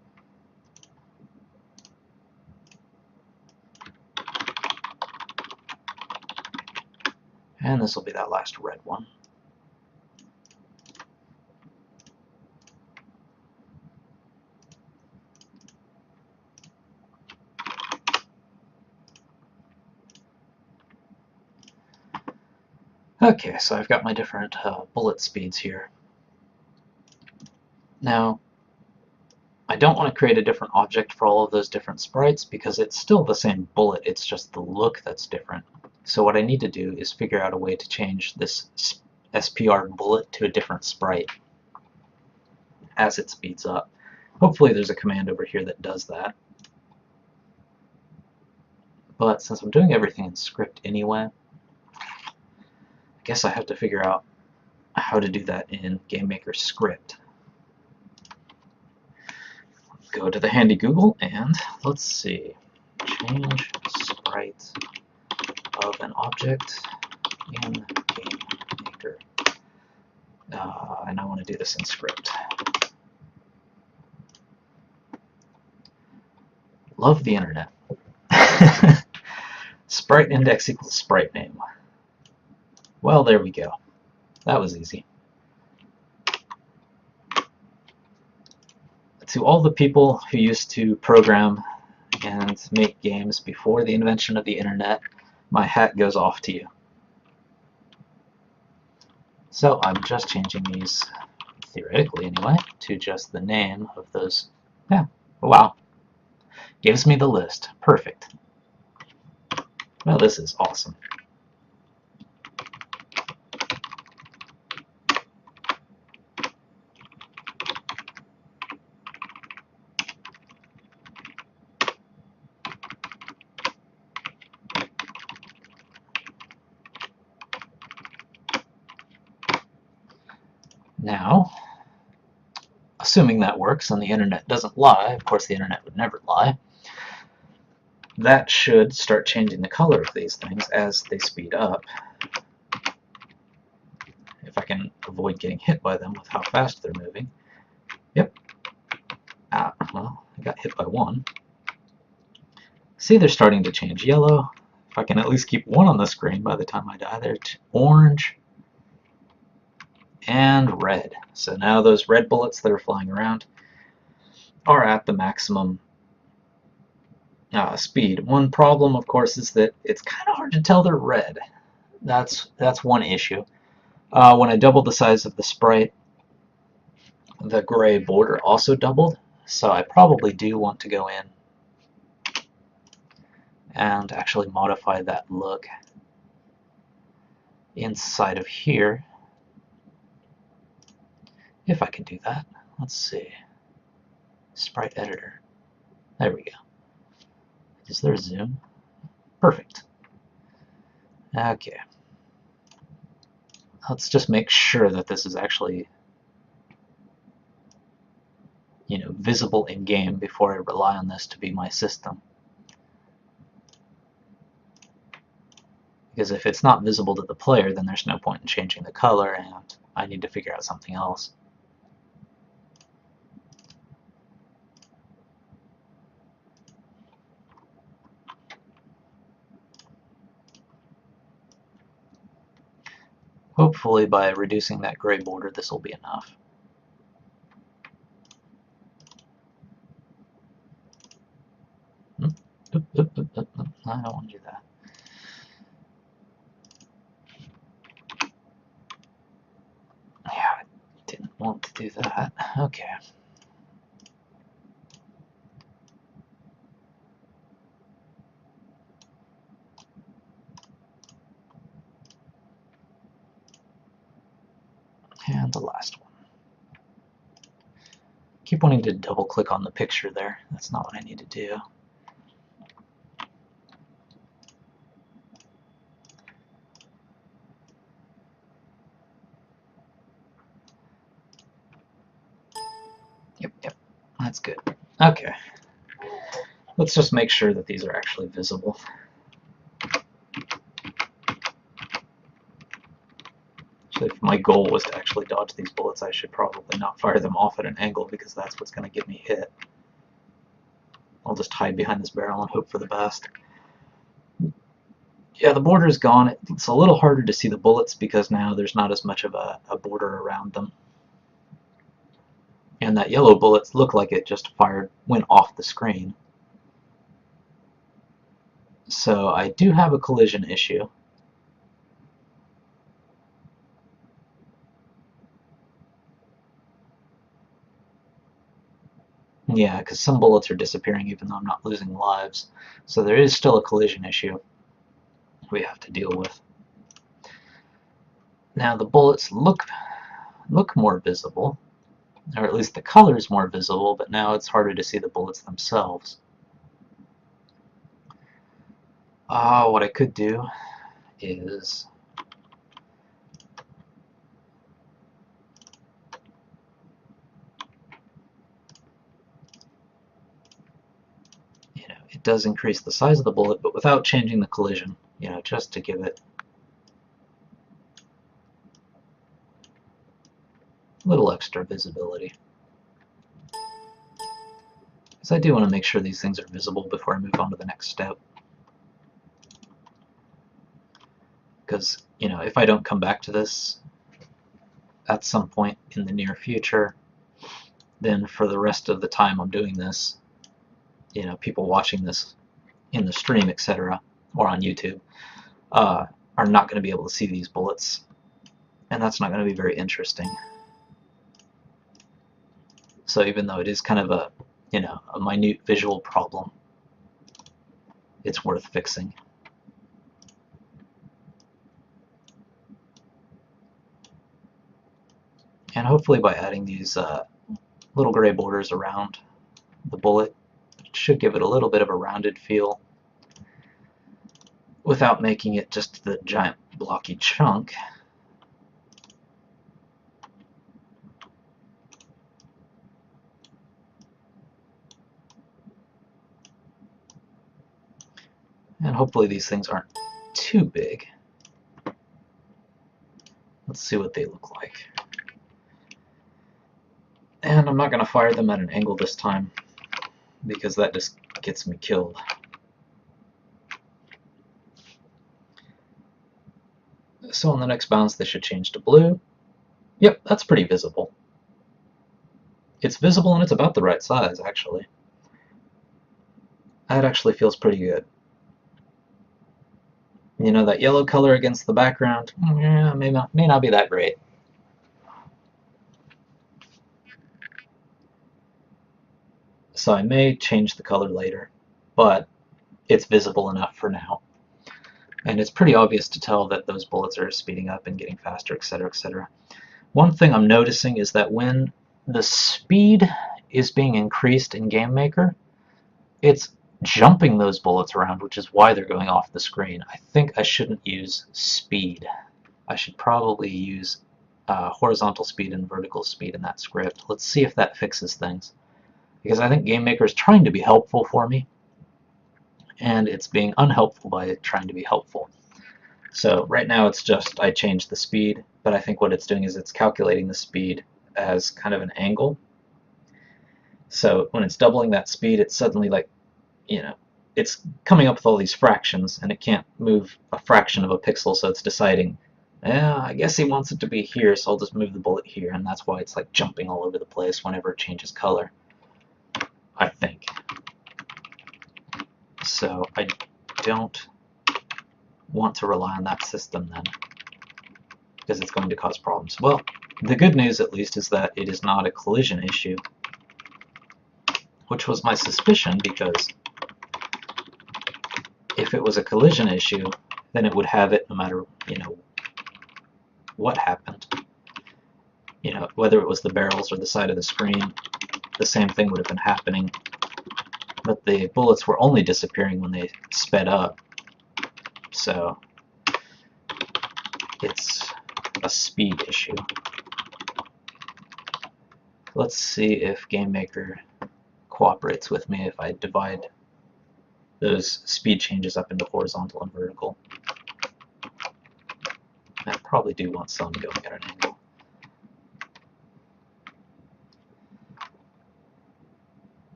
[SPEAKER 1] And this will be that last red one. Okay, so I've got my different bullet speeds here. Now, I don't want to create a different object for all of those different sprites because it's still the same bullet, it's just the look that's different. So what I need to do is figure out a way to change this SPR bullet to a different sprite as it speeds up. Hopefully there's a command over here that does that. But since I'm doing everything in script anyway, I guess I have to figure out how to do that in GameMaker script. Go to the handy Google and let's see. Change sprite of an object in GameMaker. And I want to do this in script. Love the internet. Sprite index equals sprite name. Well, there we go. That was easy. To all the people who used to program and make games before the invention of the internet, my hat goes off to you. So I'm just changing these, theoretically anyway, to just the name of those. Yeah, wow. Gives me the list. Perfect. Well, this is awesome. Now, assuming that works and the internet doesn't lie, of course the internet would never lie, that should start changing the color of these things as they speed up. If I can avoid getting hit by them with how fast they're moving. Yep. Ah, well, I got hit by one. See, they're starting to change yellow. If I can at least keep one on the screen by the time I die, they're orange and red. So now those red bullets that are flying around are at the maximum speed. One problem, of course, is that it's kind of hard to tell they're red. That's one issue. When I doubled the size of the sprite, the gray border also doubled, so I probably do want to go in and actually modify that look inside of here. If I can do that. Let's see. Sprite editor. There we go. Is there a zoom? Perfect. Okay. Let's just make sure that this is actually, visible in game before I rely on this to be my system. Because if it's not visible to the player, then there's no point in changing the color, and I need to figure out something else. Hopefully by reducing that gray border, this will be enough. I don't want to do that. Yeah, I didn't want to do that. Okay. And the last one. Keep wanting to double click on the picture there. That's not what I need to do. Yep, that's good. Okay. Let's just make sure that these are actually visible. So if my goal was to actually dodge these bullets, I should probably not fire them off at an angle because that's what's going to get me hit. I'll just hide behind this barrel and hope for the best. Yeah, the border is gone. It's a little harder to see the bullets because now there's not as much of a border around them. And that yellow bullet looked like it just went off the screen. So I do have a collision issue. Yeah, because some bullets are disappearing even though I'm not losing lives. So there is still a collision issue we have to deal with. Now the bullets look more visible, or at least the color is more visible, but now it's harder to see the bullets themselves. What I could do is it does increase the size of the bullet, but without changing the collision, just to give it a little extra visibility. Because I do want to make sure these things are visible before I move on to the next step. Because, if I don't come back to this at some point in the near future, then for the rest of the time I'm doing this, people watching this in the stream, etc., or on YouTube, are not going to be able to see these bullets, and that's not going to be very interesting. So even though it is kind of a minute visual problem, it's worth fixing. And hopefully by adding these little gray borders around the bullet, it should give it a little bit of a rounded feel without making it just the giant blocky chunk. And hopefully these things aren't too big. Let's see what they look like. And I'm not going to fire them at an angle this time, because that just gets me killed. So on the next bounce they should change to blue. Yep, that's pretty visible. It's visible and it's about the right size, actually. That actually feels pretty good. That yellow color against the background, yeah, may not be that great. So I may change the color later, but it's visible enough for now. And it's pretty obvious to tell that those bullets are speeding up and getting faster, etc., etc. One thing I'm noticing is that when the speed is being increased in GameMaker, it's jumping those bullets around, which is why they're going off the screen. I think I shouldn't use speed. I should probably use horizontal speed and vertical speed in that script. Let's see if that fixes things. Because I think GameMaker is trying to be helpful for me, and it's being unhelpful by trying to be helpful. So right now it's just I changed the speed, but I think what it's doing is it's calculating the speed as kind of an angle. So when it's doubling that speed, it's suddenly like, it's coming up with all these fractions, and it can't move a fraction of a pixel, so it's deciding, I guess he wants it to be here, so I'll just move the bullet here, and that's why it's like jumping all over the place whenever it changes color, I think. So I don't want to rely on that system then, because it's going to cause problems. Well, the good news at least is that it is not a collision issue, which was my suspicion, because if it was a collision issue, then it would have it no matter, what happened. Whether it was the barrels or the side of the screen, the same thing would have been happening. But the bullets were only disappearing when they sped up. So it's a speed issue. Let's see if GameMaker cooperates with me if I divide those speed changes up into horizontal and vertical. I probably do want some going at an angle.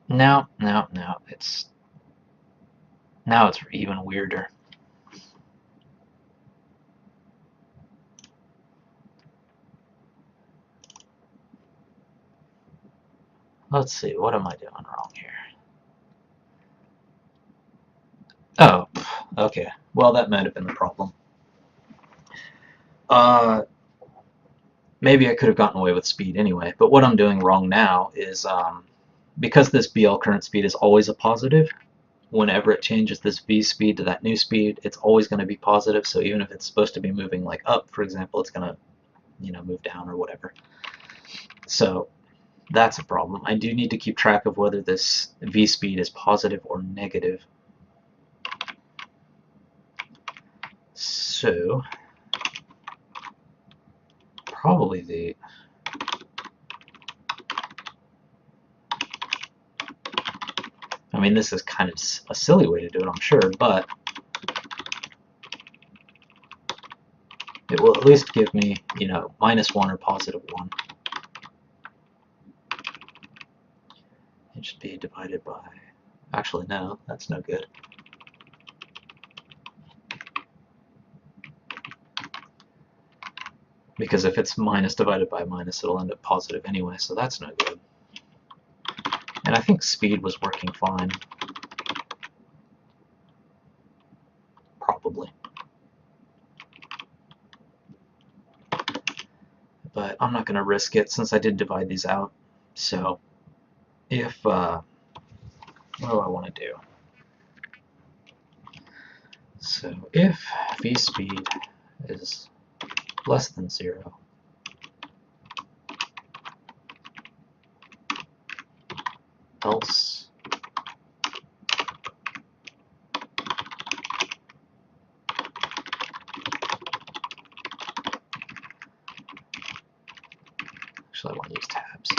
[SPEAKER 1] No, it's even weirder. Let's see, what am I doing wrong here? Oh, okay. Well, that might have been the problem. Maybe I could have gotten away with speed anyway, but what I'm doing wrong now is, because this BL current speed is always a positive, whenever it changes this V speed to that new speed, it's always going to be positive, so even if it's supposed to be moving like up, for example, it's going to move down or whatever. So that's a problem. I do need to keep track of whether this v-speed is positive or negative. So probably I mean, this is kind of a silly way to do it, I'm sure, but it will at least give me, -1 or +1. It should be divided by... Actually, no, that's no good. Because if it's minus divided by minus, it'll end up positive anyway, so that's no good. And I think speed was working fine. Probably. But I'm not going to risk it since I did divide these out. So if... what do I want to do? So if v-speed is less than 0, else actually I want to use tabs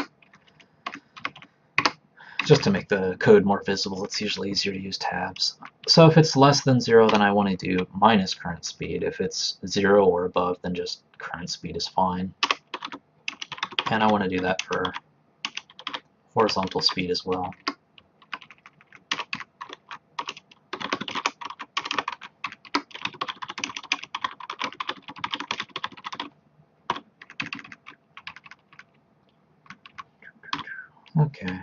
[SPEAKER 1] just to make the code more visible. It's usually easier to use tabs. So if it's less than 0, then I want to do minus current speed. If it's 0 or above, then just current speed is fine. And I want to do that for horizontal speed as well. Okay.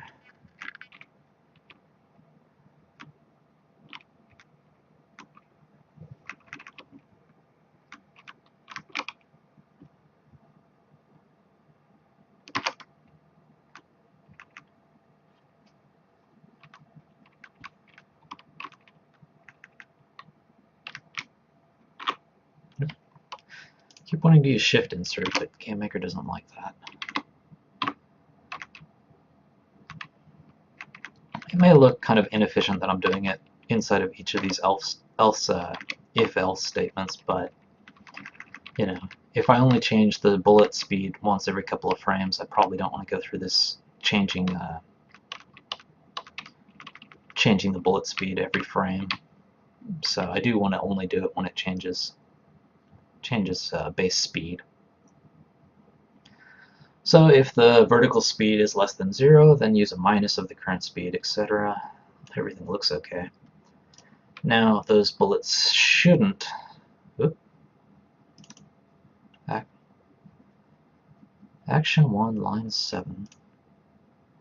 [SPEAKER 1] Keep wanting to use shift insert, but GameMaker doesn't like that. It may look kind of inefficient that I'm doing it inside of each of these if-else statements, but if I only change the bullet speed once every couple of frames, I probably don't want to go through this changing the bullet speed every frame. So I do want to only do it when it changes base speed. So if the vertical speed is less than 0, then use a minus of the current speed, etc. Everything looks okay. Now those bullets shouldn't... Whoop. Action 1, line 7.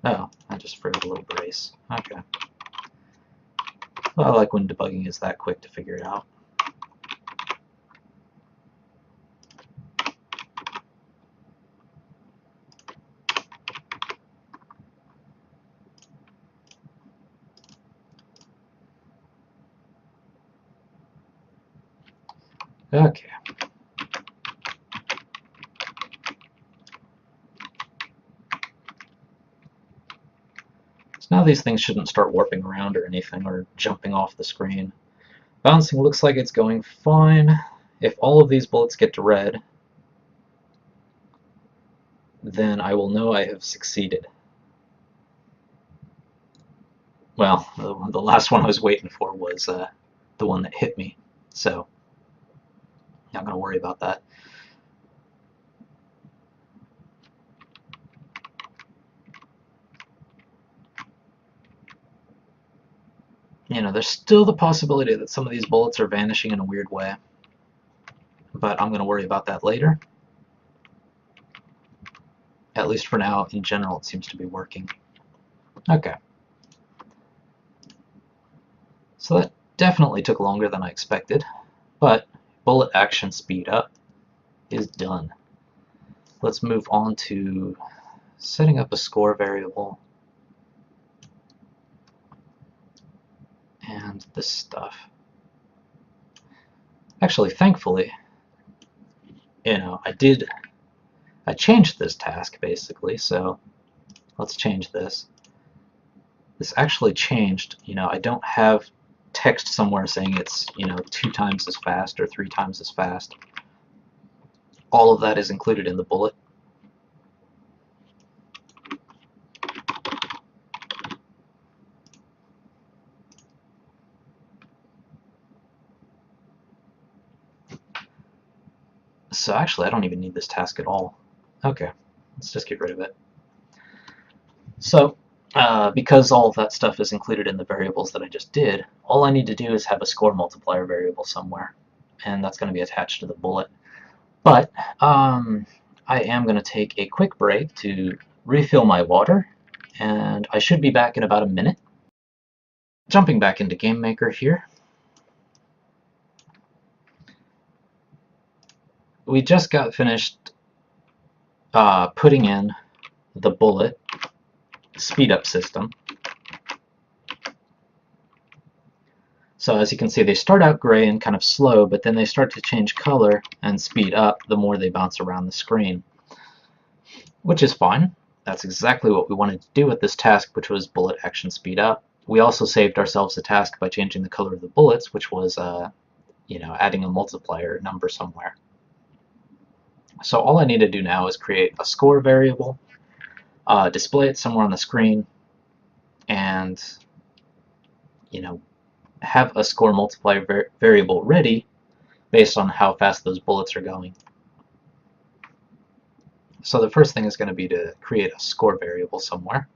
[SPEAKER 1] Oh, I just forgot a little brace. Okay. Well, I like when debugging is that quick to figure it out. Okay. So now these things shouldn't start warping around or anything, or jumping off the screen. Bouncing looks like it's going fine. If all of these bullets get to red, then I will know I have succeeded. Well, the last one I was waiting for was the one that hit me, so I'm not going to worry about that. There's still the possibility that some of these bullets are vanishing in a weird way, but I'm going to worry about that later. At least for now, in general, it seems to be working. Okay. So that definitely took longer than I expected, but bullet action speed up is done. Let's move on to setting up a score variable and this stuff. Actually, thankfully, I did I changed this task basically, so let's change this. This actually changed, I don't have text somewhere saying it's, 2 times as fast or 3 times as fast. All of that is included in the bullet. So actually, I don't even need this task at all. Okay, let's just get rid of it. So, because all of that stuff is included in the variables that I just did, all I need to do is have a score multiplier variable somewhere, and that's going to be attached to the bullet. But I am going to take a quick break to refill my water, and I should be back in about a minute. Jumping back into Game Maker here. We just got finished putting in the bullet speed up system. So as you can see, they start out gray and kind of slow, but then they start to change color and speed up the more they bounce around the screen, which is fine. That's exactly what we wanted to do with this task, which was bullet action speed up. We also saved ourselves a task by changing the color of the bullets, which was adding a multiplier number somewhere. So all I need to do now is create a score variable, display it somewhere on the screen, and have a score multiplier variable ready based on how fast those bullets are going. So the first thing is going to be to create a score variable somewhere.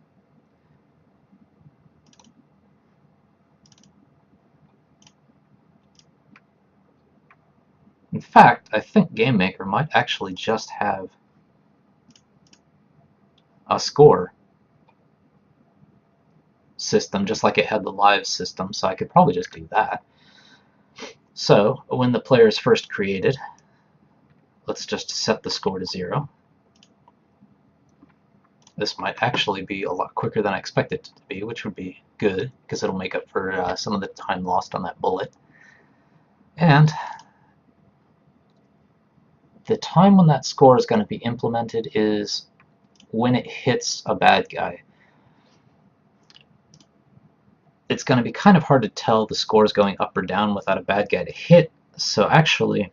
[SPEAKER 1] In fact, I think GameMaker might actually just have a score system, just like it had the live system, so I could probably just do that. So when the player is first created, let's just set the score to 0. This might actually be a lot quicker than I expected it to be, which would be good, because it'll make up for some of the time lost on that bullet. And the time when that score is going to be implemented is when it hits a bad guy. It's going to be kind of hard to tell the scores going up or down without a bad guy to hit, so actually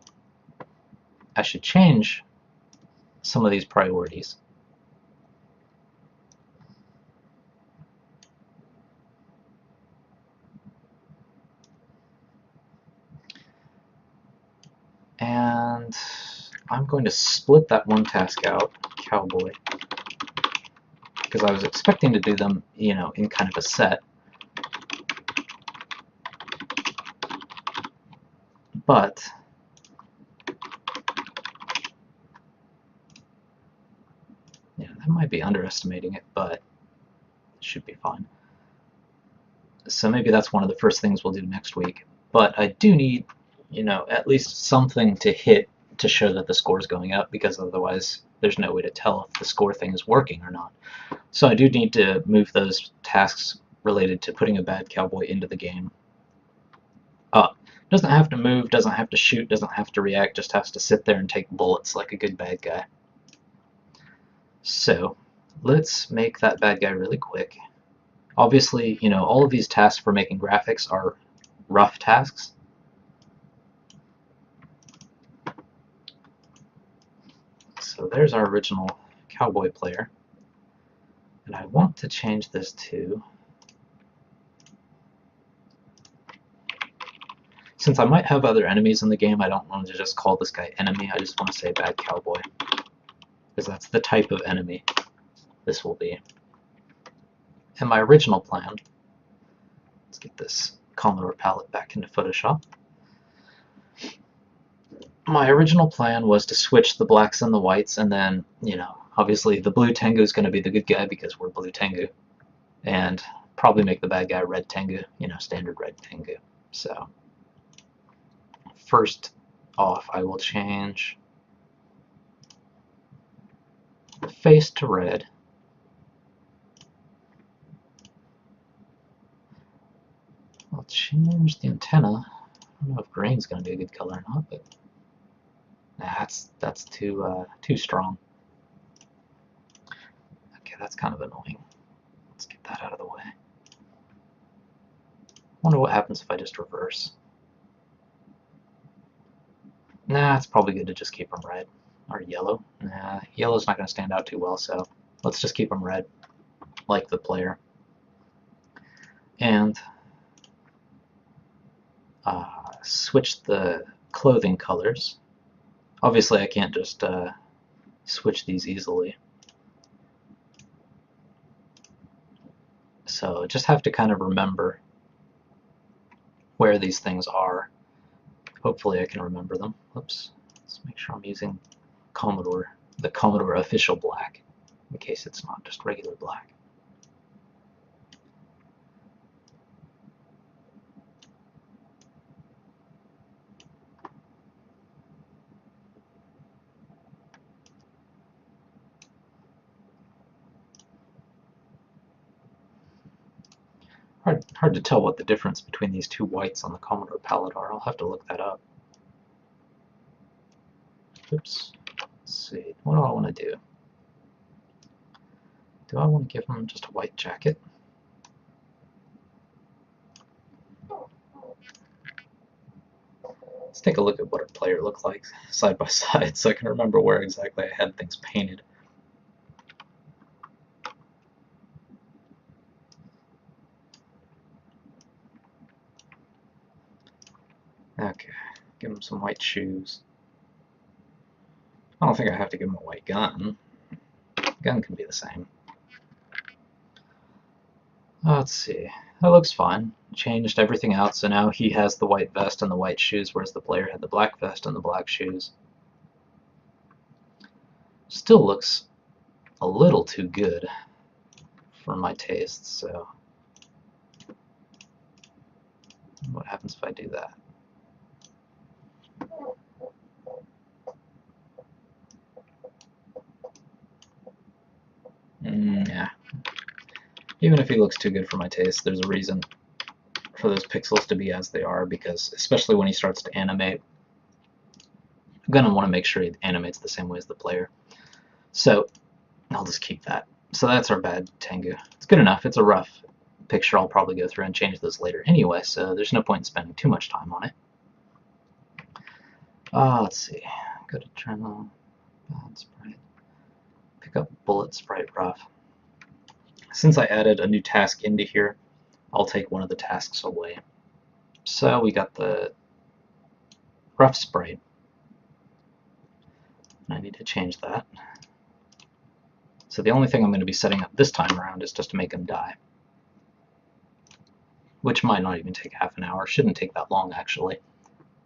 [SPEAKER 1] I should change some of these priorities. And I'm going to split that one task out, Cowboy, because I was expecting to do them, in kind of a set. But that might be underestimating it, but it should be fine. So maybe that's one of the first things we'll do next week. But I do need, at least something to hit to show that the score is going up, because otherwise there's no way to tell if the score thing is working or not. So I do need to move those tasks related to putting a bad cowboy into the game up. Doesn't have to move, doesn't have to shoot, doesn't have to react, just has to sit there and take bullets like a good bad guy. So let's make that bad guy really quick. Obviously, all of these tasks for making graphics are rough tasks. So there's our original cowboy player. And I want to change this to, since I might have other enemies in the game, I don't want to just call this guy enemy, I just want to say bad cowboy, because that's the type of enemy this will be. And my original plan, let's get this Commodore palette back into Photoshop. My original plan was to switch the blacks and the whites, and then, obviously the blue Tengu is going to be the good guy because we're blue Tengu, and probably make the bad guy red Tengu, standard red Tengu. So first off, I will change the face to red. I'll change the antenna. I don't know if green's going to be a good color or not, but nah, that's too strong. that's kind of annoying. Let's get that out of the way. Wonder what happens if I just reverse. Nah, it's probably good to just keep them red. Or yellow. Nah, yellow's not going to stand out too well, so let's just keep them red, like the player. And switch the clothing colors. Obviously, I can't just switch these easily. So just have to kind of remember where these things are. Hopefully I can remember them. Oops. Let's make sure I'm using the Commodore official black, in case it's not just regular black. Hard to tell what the difference between these two whites on the Commodore palette are. I'll have to look that up. Oops. Let's see. What do I want to do? Do I want to give them just a white jacket? Let's take a look at what a player looked like side by side so I can remember where exactly I had things painted. Okay, give him some white shoes. I don't think I have to give him a white gun. Gun can be the same. Let's see. That looks fine. Changed everything out, so now he has the white vest and the white shoes, whereas the player had the black vest and the black shoes. Still looks a little too good for my taste, so what happens if I do that? Yeah. Even if he looks too good for my taste, there's a reason for those pixels to be as they are, because especially when he starts to animate, I'm going to want to make sure he animates the same way as the player. So I'll just keep that. So that's our bad Tengu. It's good enough. It's a rough picture. I'll probably go through and change those later anyway, so there's no point in spending too much time on it. Let's see. Go to journal, bad sprite. Pick up bullet sprite rough. Since I added a new task into here, I'll take one of the tasks away. So we got the rough sprite. I need to change that. So the only thing I'm going to be setting up this time around is just to make him die. Which might not even take half an hour. Shouldn't take that long, actually.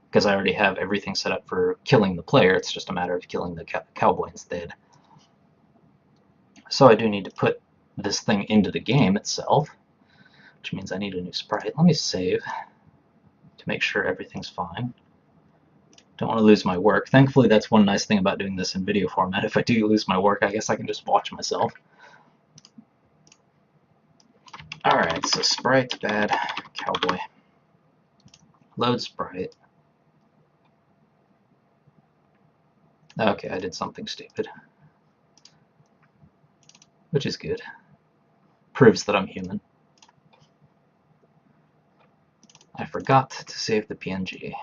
[SPEAKER 1] Because I already have everything set up for killing the player. It's just a matter of killing the cowboy instead. So I do need to put this thing into the game itself, which means I need a new sprite. Let me save to make sure everything's fine. Don't want to lose my work. Thankfully, that's one nice thing about doing this in video format. If I do lose my work, I guess I can just watch myself. Alright, so sprite, bad, cowboy. Load sprite. Okay, I did something stupid. Which is good. Proves that I'm human. I forgot to save the PNG.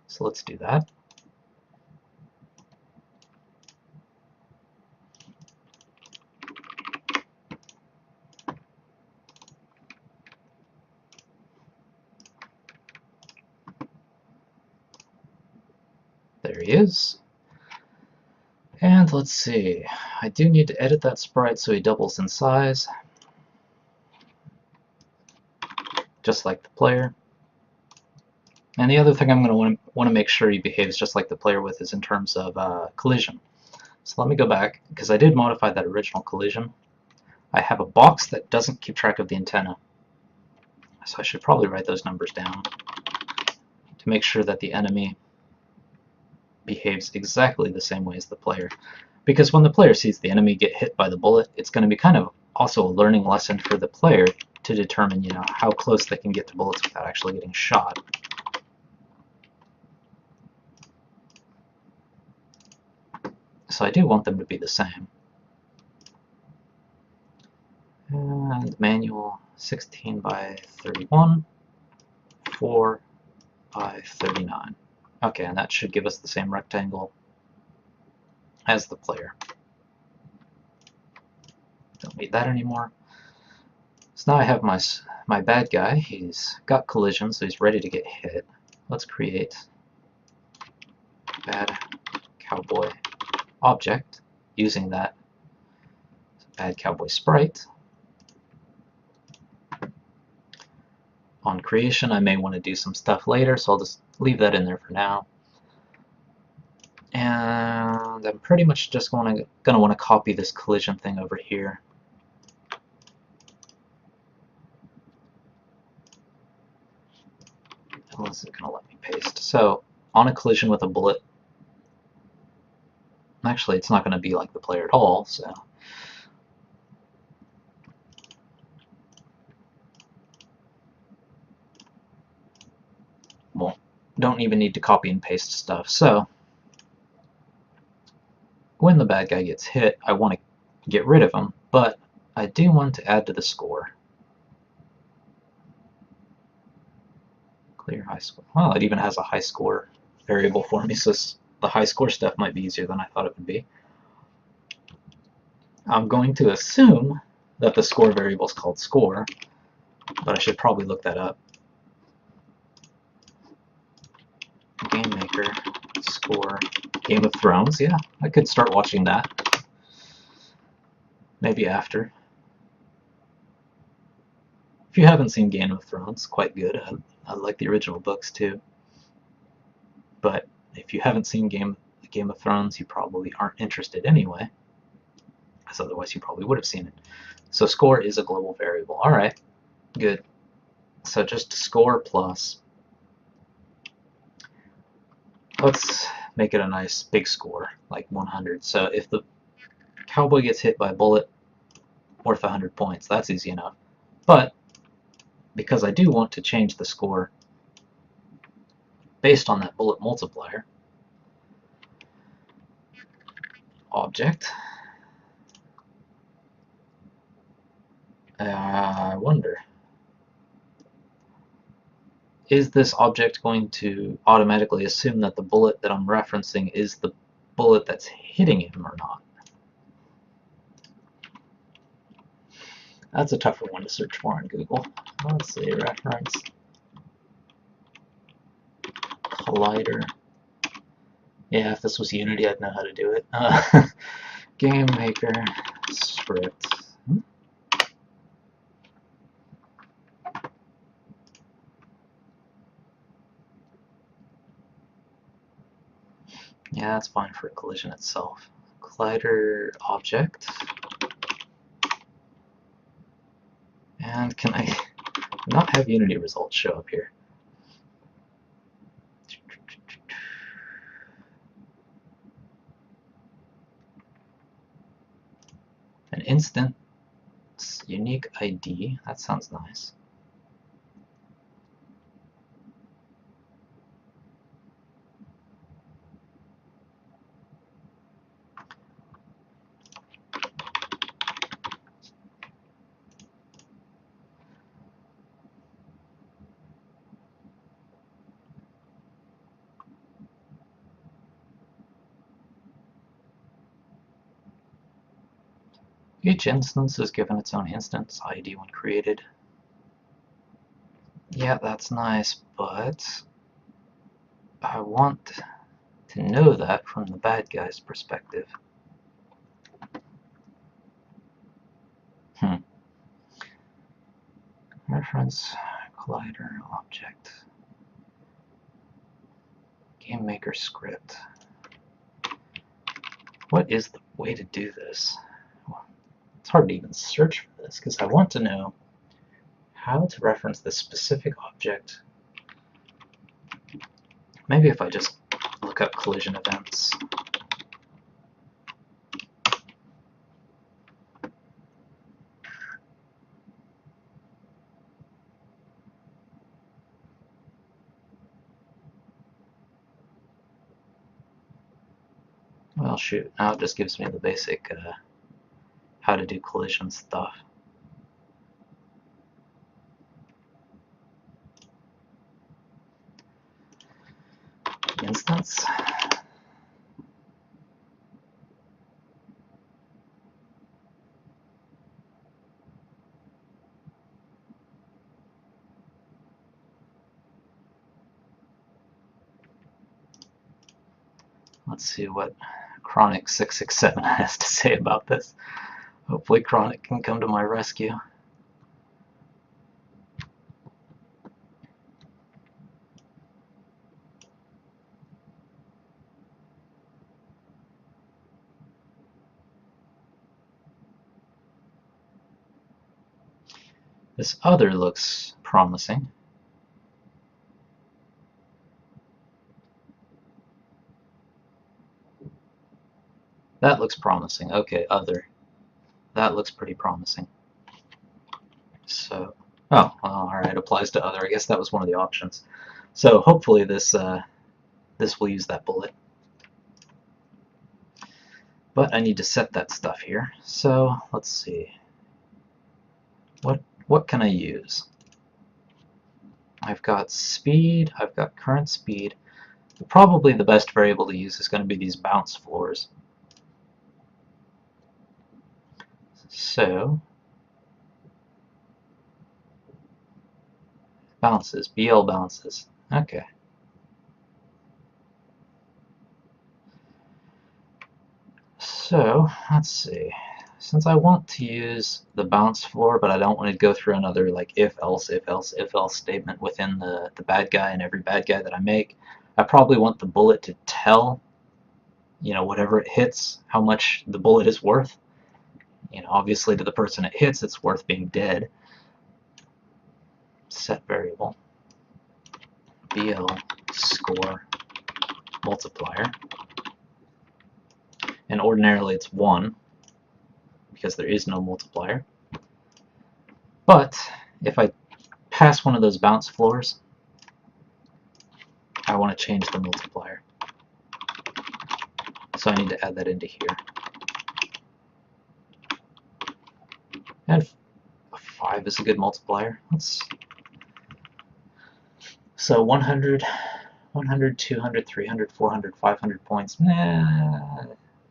[SPEAKER 1] So let's do that. There he is. And let's see, I do need to edit that sprite so he doubles in size, just like the player. And the other thing I'm going to want to make sure he behaves just like the player with is in terms of collision. So let me go back, because I did modify that original collision. I have a box that doesn't keep track of the antenna, so I should probably write those numbers down to make sure that the enemy behaves exactly the same way as the player. Because when the player sees the enemy get hit by the bullet, it's going to be kind of also a learning lesson for the player to determine, how close they can get to bullets without actually getting shot. So I do want them to be the same. And manual 16 by 31, 4 by 39. Okay, and that should give us the same rectangle as the player. Don't need that anymore. So now I have my bad guy. He's got collision, so he's ready to get hit. Let's create bad cowboy object using that bad cowboy sprite. On creation, I may want to do some stuff later, so I'll just leave that in there for now. And I'm pretty much just gonna want to copy this collision thing over here. Unless it's gonna let me paste. So on a collision with a bullet, actually it's not gonna be like the player at all, so well, don't even need to copy and paste stuff. So when the bad guy gets hit, I want to get rid of him, but I do want to add to the score. Clear high score. Well, it even has a high score variable for me, so the high score stuff might be easier than I thought it would be. I'm going to assume that the score variable is called score, but I should probably look that up. Game Maker, score, Game of Thrones. Yeah, I could start watching that. Maybe after. If you haven't seen Game of Thrones, quite good. I like the original books too. But if you haven't seen Game of Thrones, you probably aren't interested anyway, because otherwise you probably would have seen it. So score is a global variable. All right, good. So just score plus. Let's make it a nice big score, like 100. So if the cowboy gets hit by a bullet worth 100 points, that's easy enough. But because I do want to change the score based on that bullet multiplier, object, I wonder, is this object going to automatically assume that the bullet that I'm referencing is the bullet that's hitting him or not? That's a tougher one to search for on Google. Let's see, reference collider. Yeah, if this was Unity, I'd know how to do it. Game Maker script. Yeah, that's fine for a collision itself. Collider object. And can I not have Unity results show up here? An instant unique ID. That sounds nice. Each instance is given its own instance ID when created. Yeah, that's nice, but I want to know that from the bad guy's perspective. Reference collider object. Game Maker script. What is the way to do this? It's hard to even search for this because I want to know how to reference this specific object. Maybe if I just look up collision events. Well, shoot, now it just gives me the basic how to do collision stuff. instance. Let's see what Chronic 667 has to say about this. Hopefully Chronic can come to my rescue. This other looks promising. That looks promising. Okay, other. That looks pretty promising. So, oh, well, all right, applies to other. I guess that was one of the options. So hopefully this this will use that bullet. But I need to set that stuff here. So let's see. What can I use? I've got speed. I've got current speed. Probably the best variable to use is going to be these bounce floors. So bounces, BL bounces. Okay. So let's see. Since I want to use the bounce floor, but I don't want to go through another like if else statement within the bad guy and every bad guy that I make, I probably want the bullet to tell, you know, whatever it hits, how much the bullet is worth. You know, obviously to the person it hits, it's worth being dead. Set variable BL score multiplier, and ordinarily it's 1 because there is no multiplier. But if I pass one of those bounce floors, I want to change the multiplier. So I need to add that into here. And 5 is a good multiplier. So 100, 100, 200, 300, 400, 500 points. Nah,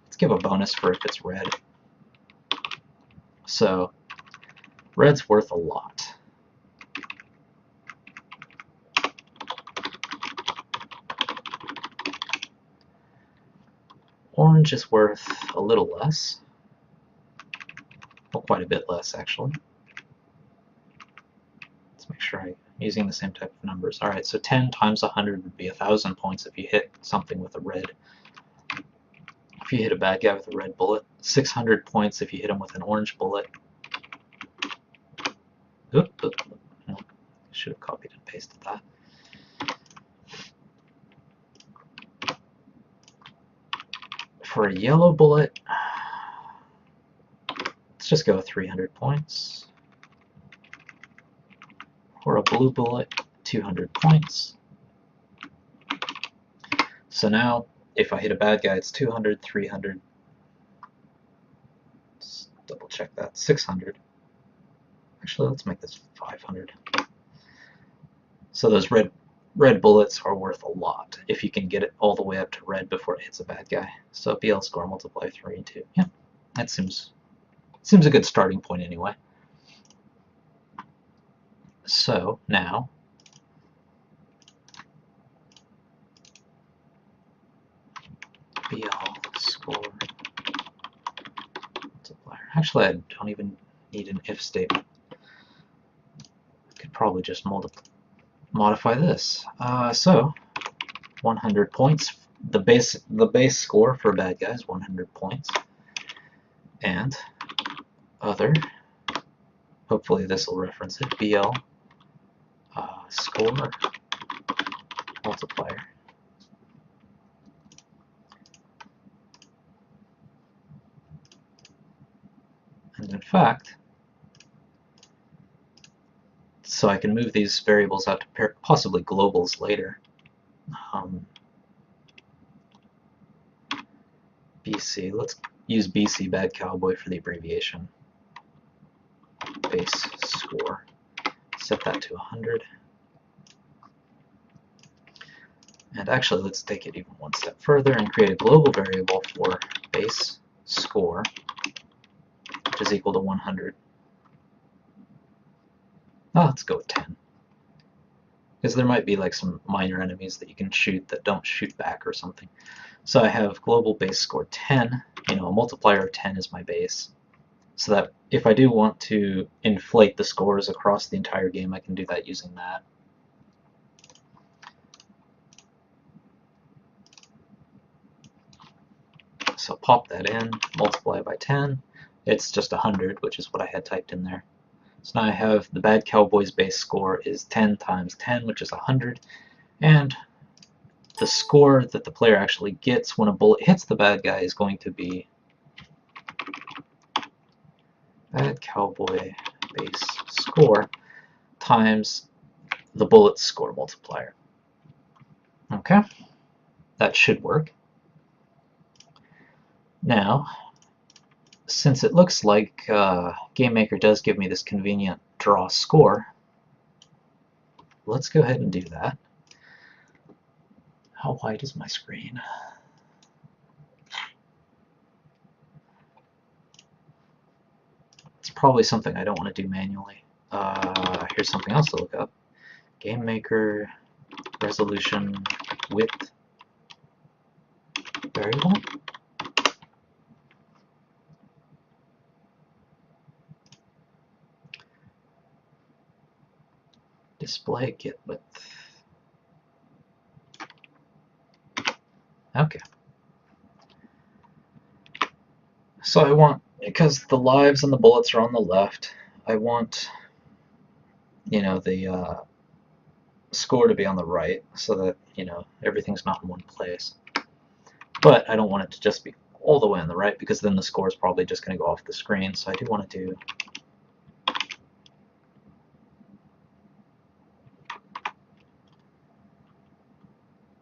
[SPEAKER 1] let's give a bonus for if it's red. So red's worth a lot. Orange is worth a little less. Well, quite a bit less, actually. Let's make sure I'm using the same type of numbers. All right, so 10 times 100 would be 1,000 points if you hit something with a red. If you hit a bad guy with a red bullet. 600 points if you hit him with an orange bullet. Oop, oop, oop. No, should have copied and pasted that. For a yellow bullet, let's just go 300 points. For a blue bullet, 200 points. So now, if I hit a bad guy, it's 200, 300. Let's double check that. 600. Actually, let's make this 500. So those red bullets are worth a lot if you can get it all the way up to red before it hits a bad guy. So BL score multiply 3 and 2. Yeah, that seems a good starting point anyway. So now BL score multiplier. Actually, I don't even need an if statement. I could probably just modify this. So 100 points. The base score for a bad guy is 100 points. And other, hopefully this will reference it, BL score multiplier. And in fact, so I can move these variables out to possibly globals later. BC, let's use BC Bad Cowboy for the abbreviation. Base score. Set that to 100. And actually, let's take it even one step further and create a global variable for base score, which is equal to 100. Oh, let's go with 10. Because there might be like some minor enemies that you can shoot that don't shoot back or something. So I have global base score 10. A multiplier of 10 is my base. So that if I do want to inflate the scores across the entire game, I can do that using that. So pop that in, multiply by 10. It's just 100, which is what I had typed in there. So now I have the bad cowboy's base score is 10 times 10, which is 100. And the score that the player actually gets when a bullet hits the bad guy is going to be bad cowboy base score times the bullet score multiplier. Okay, that should work. Now, since it looks like GameMaker does give me this convenient draw score, let's go ahead and do that. How wide is my screen? It's probably something I don't want to do manually. Here's something else to look up. GameMaker resolution width variable. Display get width. Okay. So I want, because the lives and the bullets are on the left, I want, the score to be on the right so that, everything's not in one place. But I don't want it to just be all the way on the right because then the score is probably just going to go off the screen. So I do want to do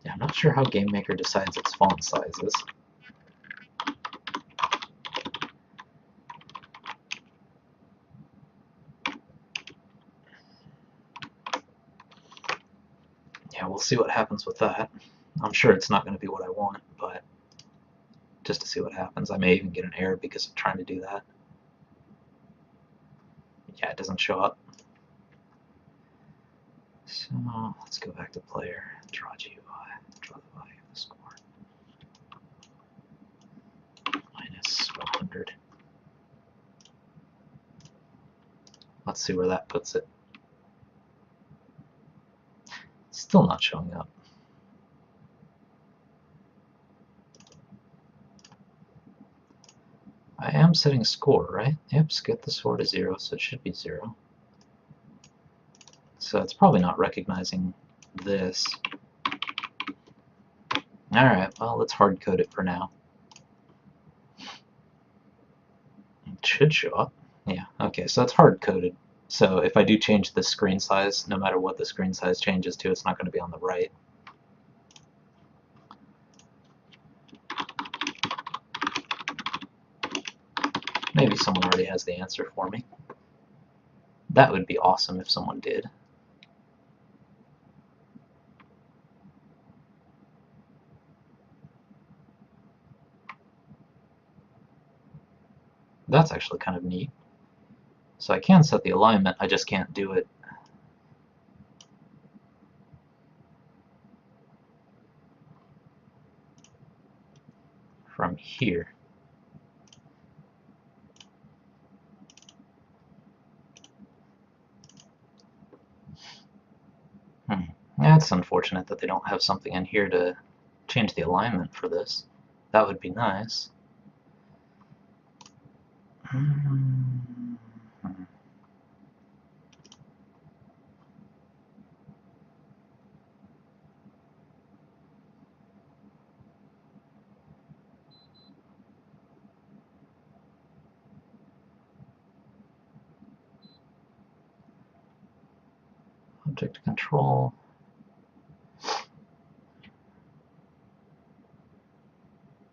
[SPEAKER 1] I'm not sure how GameMaker decides its font sizes. Yeah, we'll see what happens with that. I'm sure it's not going to be what I want, but just to see what happens. I may even get an error because of trying to do that. Yeah, it doesn't show up. So let's go back to player, draw GUI, draw the value of the score. Minus 100. Let's see where that puts it. Still not showing up. I am setting score, right? Yep, get the score to 0, so it should be 0. So it's probably not recognizing this. Alright, well, let's hard code it for now. It should show up. Yeah, okay, so it's hard coded. So if I do change the screen size, no matter what the screen size changes to, it's not going to be on the right. Maybe someone already has the answer for me. That would be awesome if someone did. That's actually kind of neat. So I can set the alignment, I just can't do it from here. Yeah, it's unfortunate that they don't have something in here to change the alignment for this. That would be nice. Object control.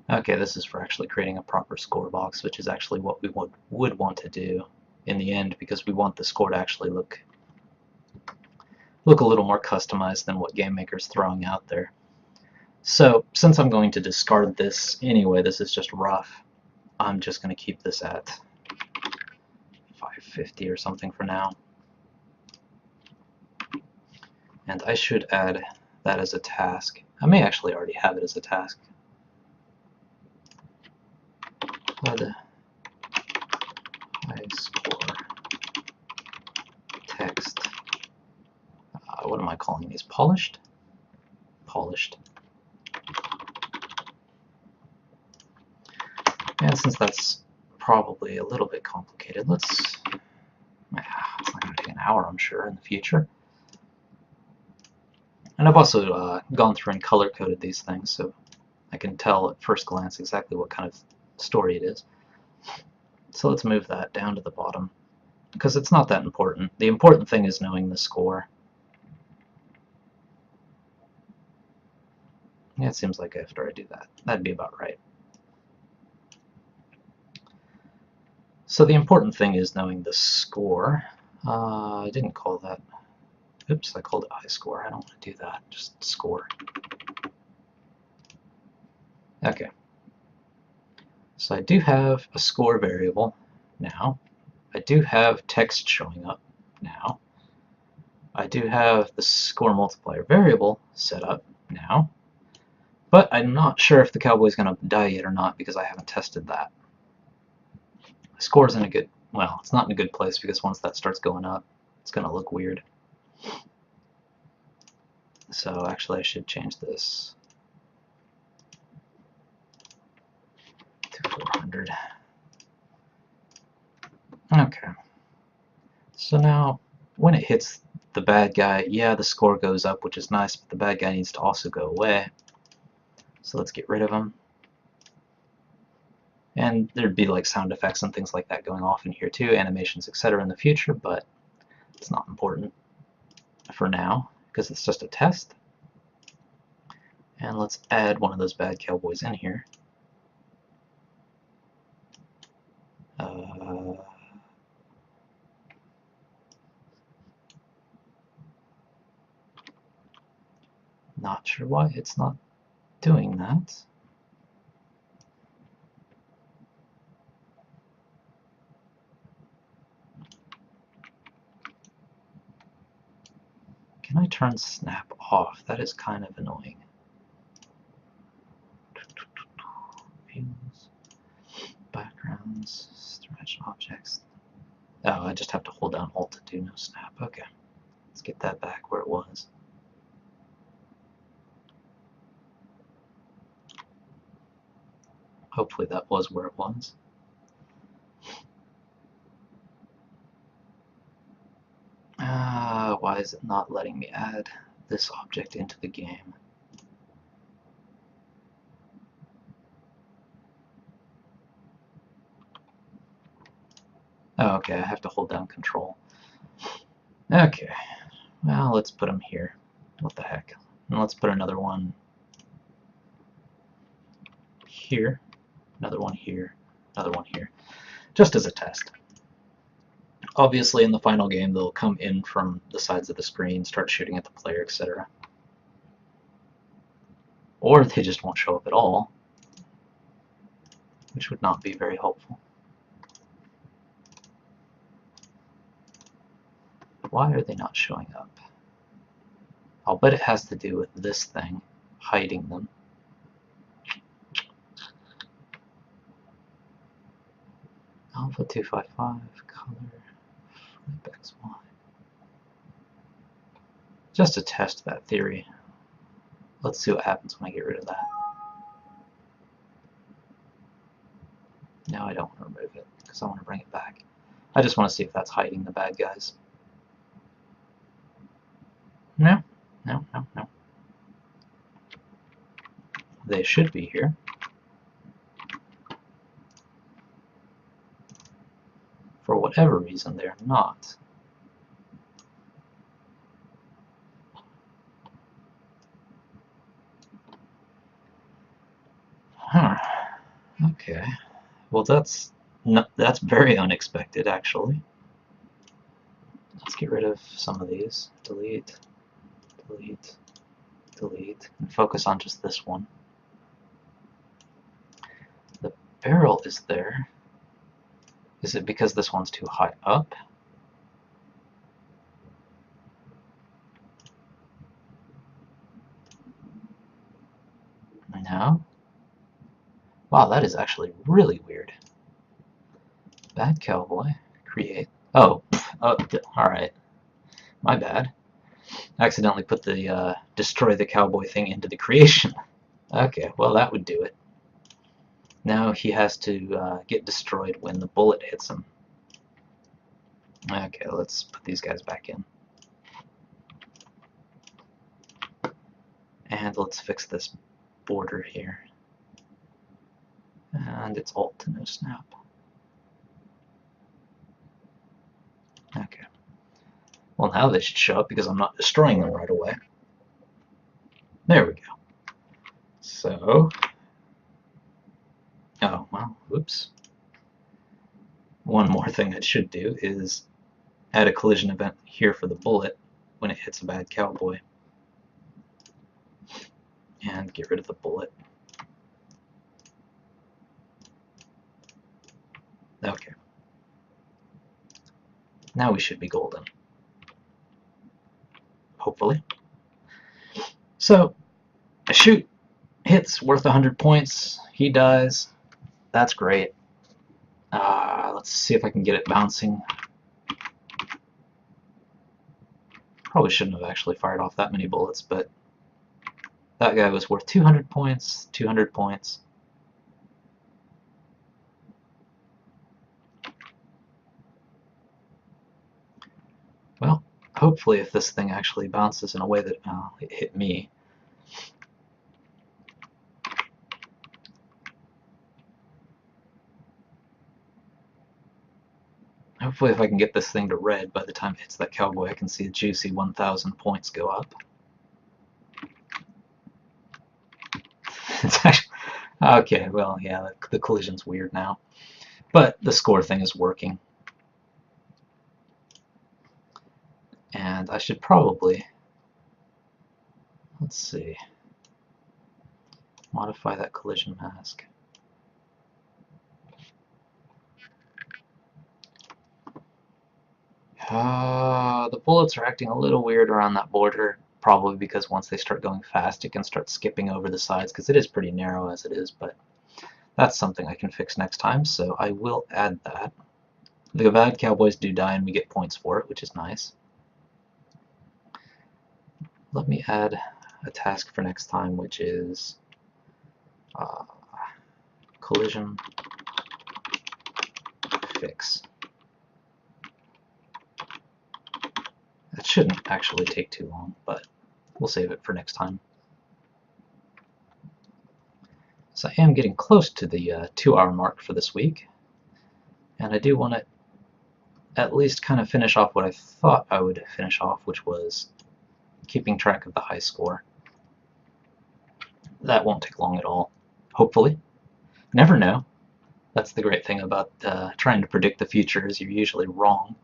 [SPEAKER 1] Okay, this is for actually creating a proper score box, which is actually what we would want to do in the end, because we want the score to actually look a little more customized than what GameMaker's throwing out there. So since I'm going to discard this anyway, this is just rough, I'm just going to keep this at 550 or something for now. And I should add that as a task. I may actually already have it as a task. HUD high score text. What am I calling these? Polished? Polished. And since that's probably a little bit complicated, it's not going to take an hour, I'm sure, in the future. And I've also gone through and color-coded these things, so I can tell at first glance exactly what kind of story it is. So let's move that down to the bottom, because it's not that important. The important thing is knowing the score. Yeah, it seems like after I do that, that'd be about right. So the important thing is knowing the score. I didn't call that. Oops, I called it high score. I don't want to do that. Just score. Okay. So I do have a score variable now. I do have text showing up now. I do have the score multiplier variable set up now. But I'm not sure if the cowboy's going to die yet or not because I haven't tested that. The score's in a good, well, it's not in a good place because once that starts going up, it's going to look weird. So actually I should change this to 400. Okay. So now when it hits the bad guy, yeah, the score goes up, which is nice, but the bad guy needs to also go away. So let's get rid of him. And there'd be like sound effects and things like that going off in here too, animations, etc. in the future, but it's not important for now because it's just a test. And let's add one of those bad cowboys in here. Not sure why it's not doing that. Can I turn snap off? That is kind of annoying. Views, backgrounds, stretch objects. Oh, I just have to hold down Alt to do no snap. Okay, let's get that back where it was. Hopefully that was where it was. Why is it not letting me add this object into the game? Oh, okay, I have to hold down Control. Okay, well, let's put them here. What the heck? And let's put another one here, another one here, another one here, just as a test. Obviously, in the final game, they'll come in from the sides of the screen, start shooting at the player, etc. Or they just won't show up at all, which would not be very helpful. Why are they not showing up? I'll bet it has to do with this thing hiding them. Alpha 255, color, flip XY. Just to test that theory. Let's see what happens when I get rid of that. No, I don't want to remove it because I want to bring it back. I just want to see if that's hiding the bad guys. No, no, no, no. They should be here. For whatever reason, they're not. Huh. Okay. Well, that's very unexpected, actually. Let's get rid of some of these. Delete, delete, delete, and focus on just this one. The barrel is there. Is it because this one's too high up? No. Wow, that is actually really weird. Bad cowboy. Create. Oh, alright. My bad. I accidentally put the destroy the cowboy thing into the creation. Okay, well that would do it. Now he has to get destroyed when the bullet hits him. Okay, let's put these guys back in. And let's fix this border here. And it's alt to no snap. Okay. Well, now they should show up because I'm not destroying them right away. There we go. So, oh, well, whoops. One more thing I should do is add a collision event here for the bullet when it hits a bad cowboy. And get rid of the bullet. Okay. Now we should be golden. Hopefully. So, I shoot, hits, worth 100 points, he dies, that's great. Let's see if I can get it bouncing. Probably shouldn't have actually fired off that many bullets, but that guy was worth 200 points, 200 points. Well, hopefully if this thing actually bounces in a way that it hit me. Hopefully if I can get this thing to red by the time it hits that cowboy, I can see a juicy 1,000 points go up. It's actually, okay, well, yeah, the collision's weird now. But the score thing is working. And I should probably, let's see, modify that collision mask. The bullets are acting a little weird around that border, probably because once they start going fast, it can start skipping over the sides, because it is pretty narrow as it is, but that's something I can fix next time, so I will add that. The bad cowboys do die, and we get points for it, which is nice. Let me add a task for next time, which is collision fix. That shouldn't actually take too long, but we'll save it for next time. So I am getting close to the 2-hour mark for this week, and I do want to at least kind of finish off what I thought I would finish off, which was keeping track of the high score. That won't take long at all, hopefully. Never know. That's the great thing about trying to predict the future, is you're usually wrong.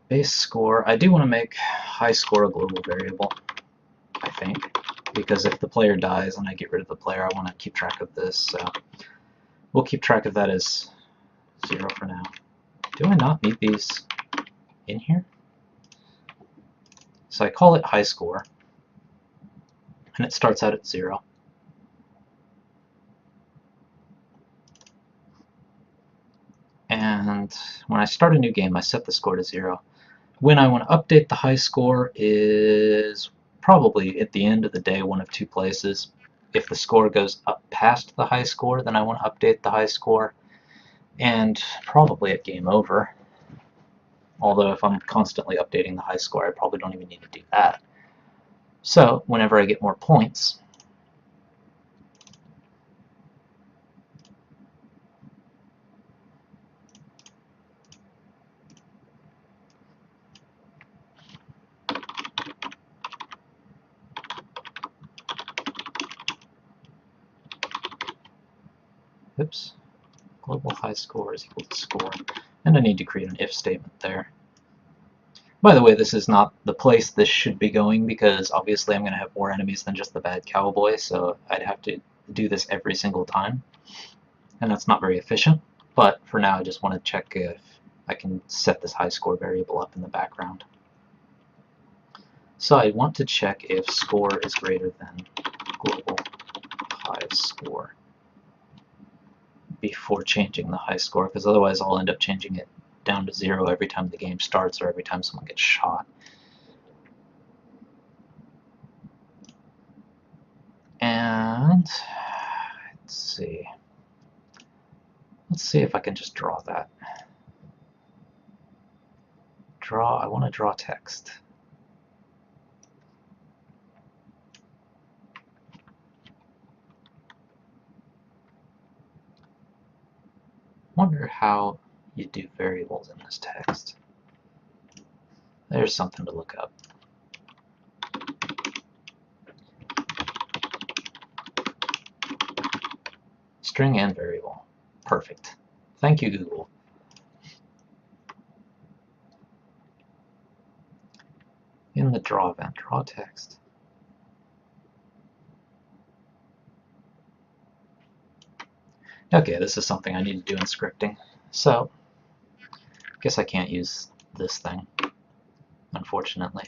[SPEAKER 1] Base score, I do want to make high score a global variable, I think, because if the player dies and I get rid of the player, I want to keep track of this, so we'll keep track of that as 0 for now. Do I not need these in here? So I call it high score, and it starts out at 0. And when I start a new game, I set the score to 0. When I want to update the high score is probably at the end of the day, one of two places. If the score goes up past the high score, then I want to update the high score, and probably at game over. Although if I'm constantly updating the high score, I probably don't even need to do that. So whenever I get more points, oops, global high score is equal to score, and I need to create an if statement there. By the way, this is not the place this should be going because obviously I'm going to have more enemies than just the bad cowboy, so I'd have to do this every single time, and that's not very efficient. But for now, I just want to check if I can set this high score variable up in the background. So I want to check if score is greater than global high score before changing the high score, because otherwise I'll end up changing it down to 0 every time the game starts or every time someone gets shot. And let's see if I can just draw that. I want to draw text. Wonder how you do variables in this text. There's something to look up. String and variable. Perfect. Thank you, Google. In the draw event, draw text. Okay, this is something I need to do in scripting. So, I guess I can't use this thing, unfortunately.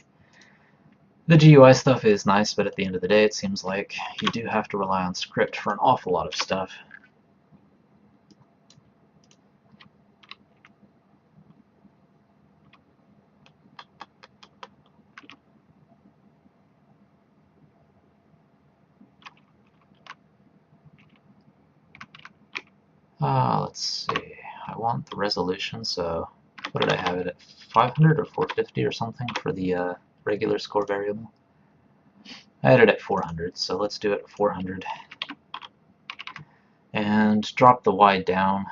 [SPEAKER 1] The GUI stuff is nice, but at the end of the day, it seems like you do have to rely on script for an awful lot of stuff. Let's see. I want the resolution, so what did I have it at? 500 or 450 or something for the regular score variable? I had it at 400, so let's do it at 400. And drop the Y down,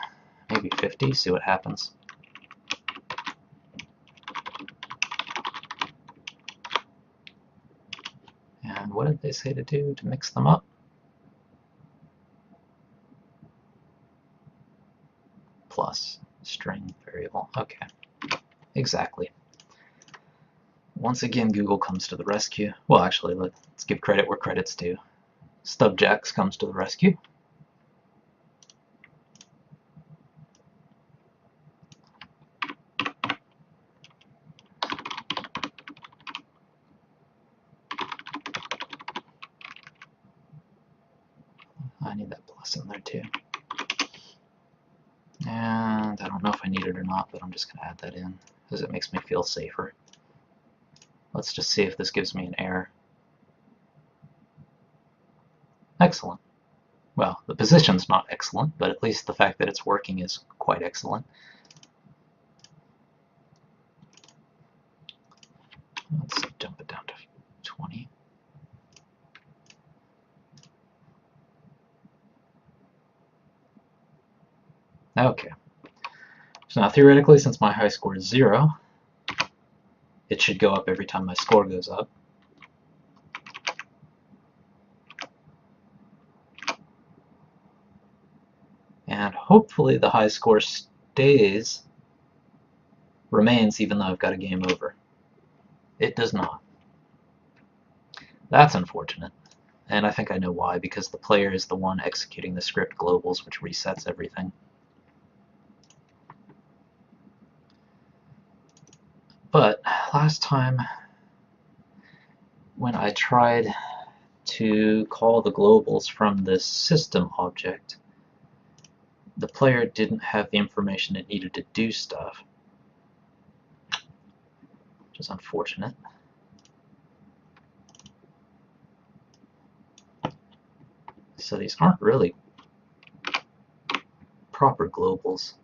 [SPEAKER 1] maybe 50, see what happens. And what did they say to do to mix them up? Plus string variable. Okay, exactly. Once again, Google comes to the rescue. Well, actually, let's give credit where credit's due. Stubjacks comes to the rescue. I need that plus in there too. And I don't know if I need it or not, but I'm just going to add that in because it makes me feel safer. Let's just see if this gives me an error. Excellent. Well, the position's not excellent, but at least the fact that it's working is quite excellent. Let's dump it down to 20. Okay. So now theoretically, since my high score is 0, it should go up every time my score goes up. And hopefully the high score remains even though I've got a game over. It does not. That's unfortunate. And I think I know why, because the player is the one executing the script globals, which resets everything. But last time when I tried to call the globals from this system object, the player didn't have the information it needed to do stuff, which is unfortunate. So these aren't really proper globals.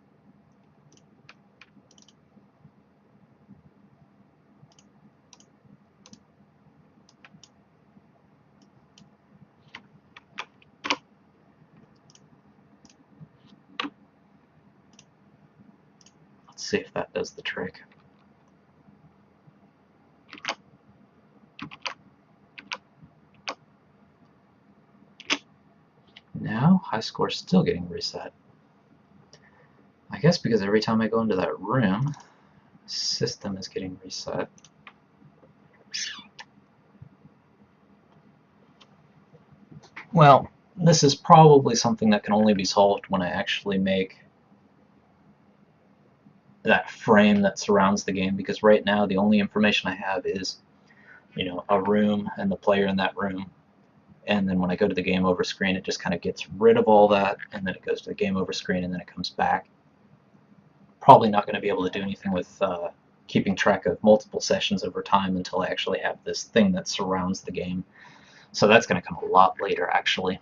[SPEAKER 1] Let's see if that does the trick. Now, high score is still getting reset. I guess because every time I go into that room, system is getting reset. Well, this is probably something that can only be solved when I actually make that frame that surrounds the game, because right now the only information I have is, you know, a room and the player in that room. And then when I go to the game over screen, it just kind of gets rid of all that, and then it goes to the game over screen, and then it comes back. Probably not going to be able to do anything with keeping track of multiple sessions over time until I actually have this thing that surrounds the game. So that's going to come a lot later, actually.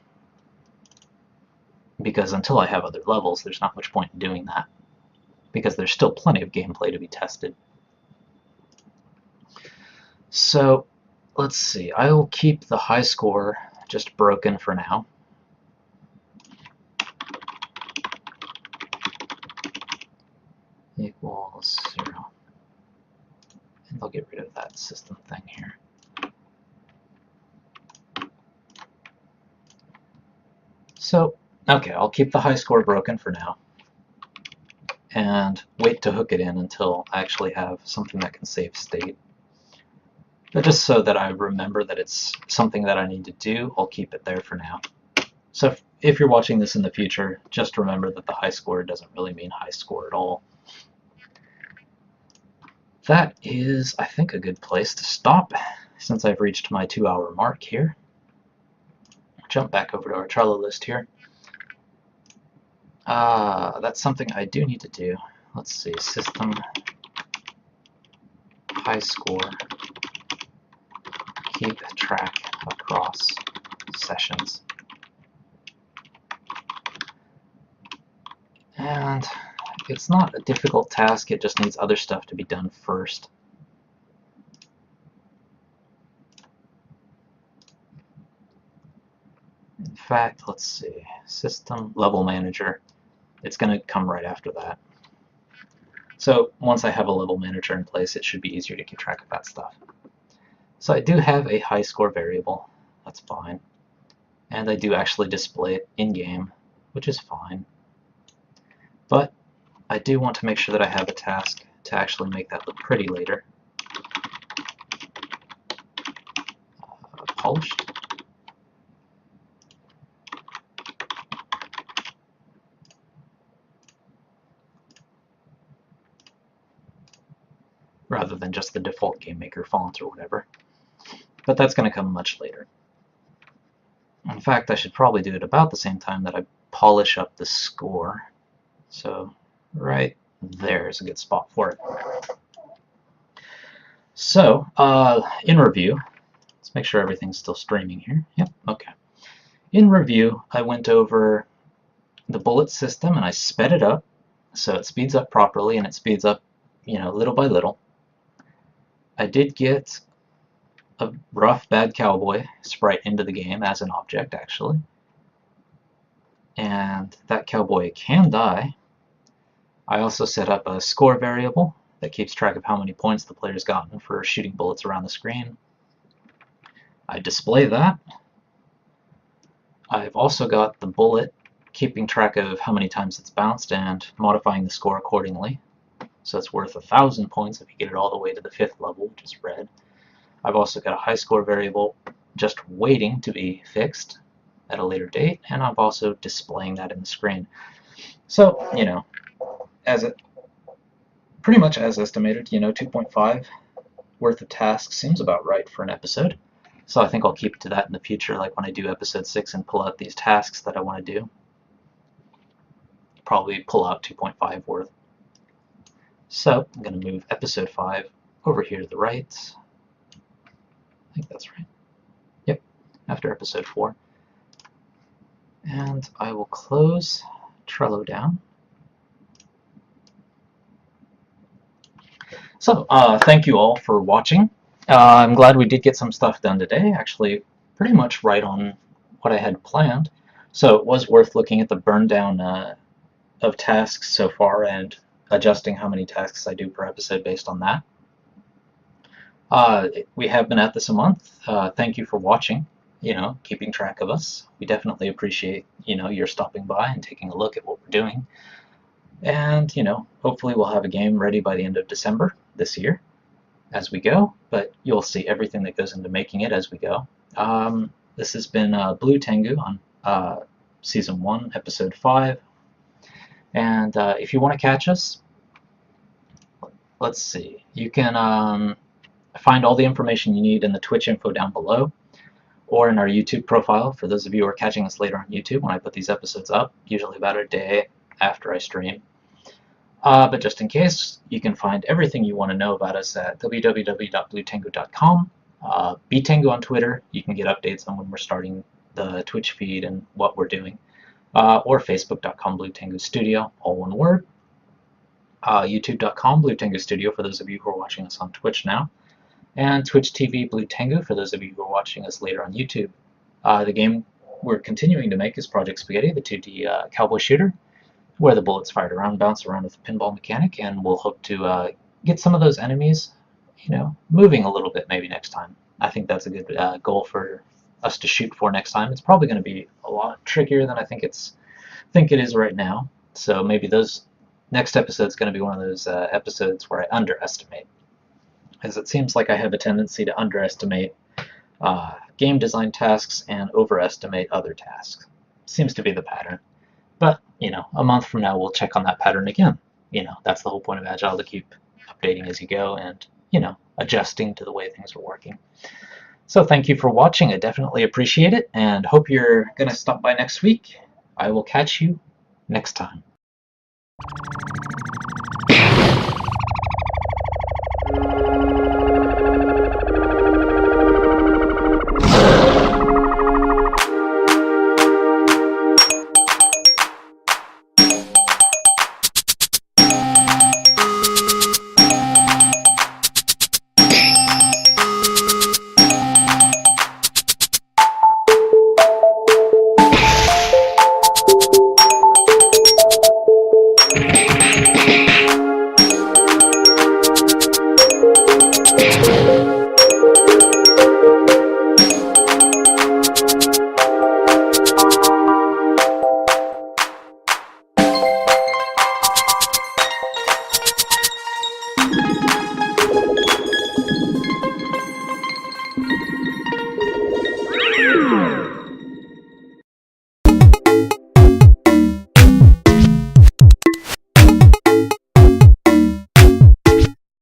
[SPEAKER 1] Because until I have other levels, there's not much point in doing that. Because there's still plenty of gameplay to be tested. So, let's see. I'll keep the high score just broken for now. Equals 0. And I'll get rid of that system thing here. So, okay, I'll keep the high score broken for now. And wait to hook it in until I actually have something that can save state. But just so that I remember that it's something that I need to do, I'll keep it there for now. So if you're watching this in the future, just remember that the high score doesn't really mean high score at all. That is, I think, a good place to stop, since I've reached my 2-hour mark here. Jump back over to our Trello list here. That's something I do need to do. Let's see, system high score, keep track across sessions. And it's not a difficult task, it just needs other stuff to be done first. In fact, let's see, system level manager. It's going to come right after that. So once I have a level manager in place, it should be easier to keep track of that stuff. So I do have a high score variable. That's fine. And I do actually display it in-game, which is fine. But I do want to make sure that I have a task to actually make that look pretty later. Polished. Rather than just the default GameMaker font or whatever. But that's going to come much later. In fact, I should probably do it about the same time that I polish up the score. So right there is a good spot for it. So, in review, let's make sure everything's still streaming here. Yep, okay. In review, I went over the bullet system and I sped it up so it speeds up properly, and it speeds up, you know, little by little. I did get a rough bad cowboy sprite into the game as an object, actually. And that cowboy can die. I also set up a score variable that keeps track of how many points the player's gotten for shooting bullets around the screen. I display that. I've also got the bullet keeping track of how many times it's bounced and modifying the score accordingly. So it's worth 1,000 points if you get it all the way to the 5th level, which is red. I've also got a high score variable just waiting to be fixed at a later date, and I'm also displaying that in the screen. So, you know, pretty much as estimated, you know, 2.5 worth of tasks seems about right for an episode. So I think I'll keep to that in the future, like when I do episode 6 and pull out these tasks that I want to do. Probably pull out 2.5 worth. So I'm going to move episode 5 over here to the right. I think that's right. Yep, after episode 4. And I will close Trello down. So, thank you all for watching. I'm glad we did get some stuff done today, actually pretty much right on what I had planned. So it was worth looking at the burn down of tasks so far and adjusting how many tasks I do per episode based on that. We have been at this a month. Thank you for watching, you know, keeping track of us. We definitely appreciate, you know, your stopping by and taking a look at what we're doing. And, hopefully we'll have a game ready by the end of December this year as we go, but you'll see everything that goes into making it as we go. This has been Blue Tengu on Season 1, Episode 5. And if you want to catch us, let's see. You can find all the information you need in the Twitch info down below or in our YouTube profile for those of you who are catching us later on YouTube when I put these episodes up, usually about a day after I stream. But just in case, you can find everything you want to know about us at www.bluetengu.com. Btengu on Twitter. You can get updates on when we're starting the Twitch feed and what we're doing. Or facebook.com Bluetengu Studio, all one word. YouTube.com Bluetengu Studio for those of you who are watching us on Twitch now. And Twitch TV Bluetengu for those of you who are watching us later on YouTube. The game we're continuing to make is Project Spaghetti, the 2D cowboy shooter, where the bullets fired around bounce around with a pinball mechanic, and we'll hope to get some of those enemies, moving a little bit maybe next time. I think that's a good goal for us to shoot for next time. It's probably going to be a lot trickier than I think it is right now. So maybe those next episode's going to be one of those episodes where I underestimate, as it seems like I have a tendency to underestimate game design tasks and overestimate other tasks. Seems to be the pattern. But, a month from now we'll check on that pattern again. That's the whole point of Agile, to keep updating as you go and, adjusting to the way things are working. So thank you for watching. I definitely appreciate it and hope you're going to stop by next week. I will catch you next time.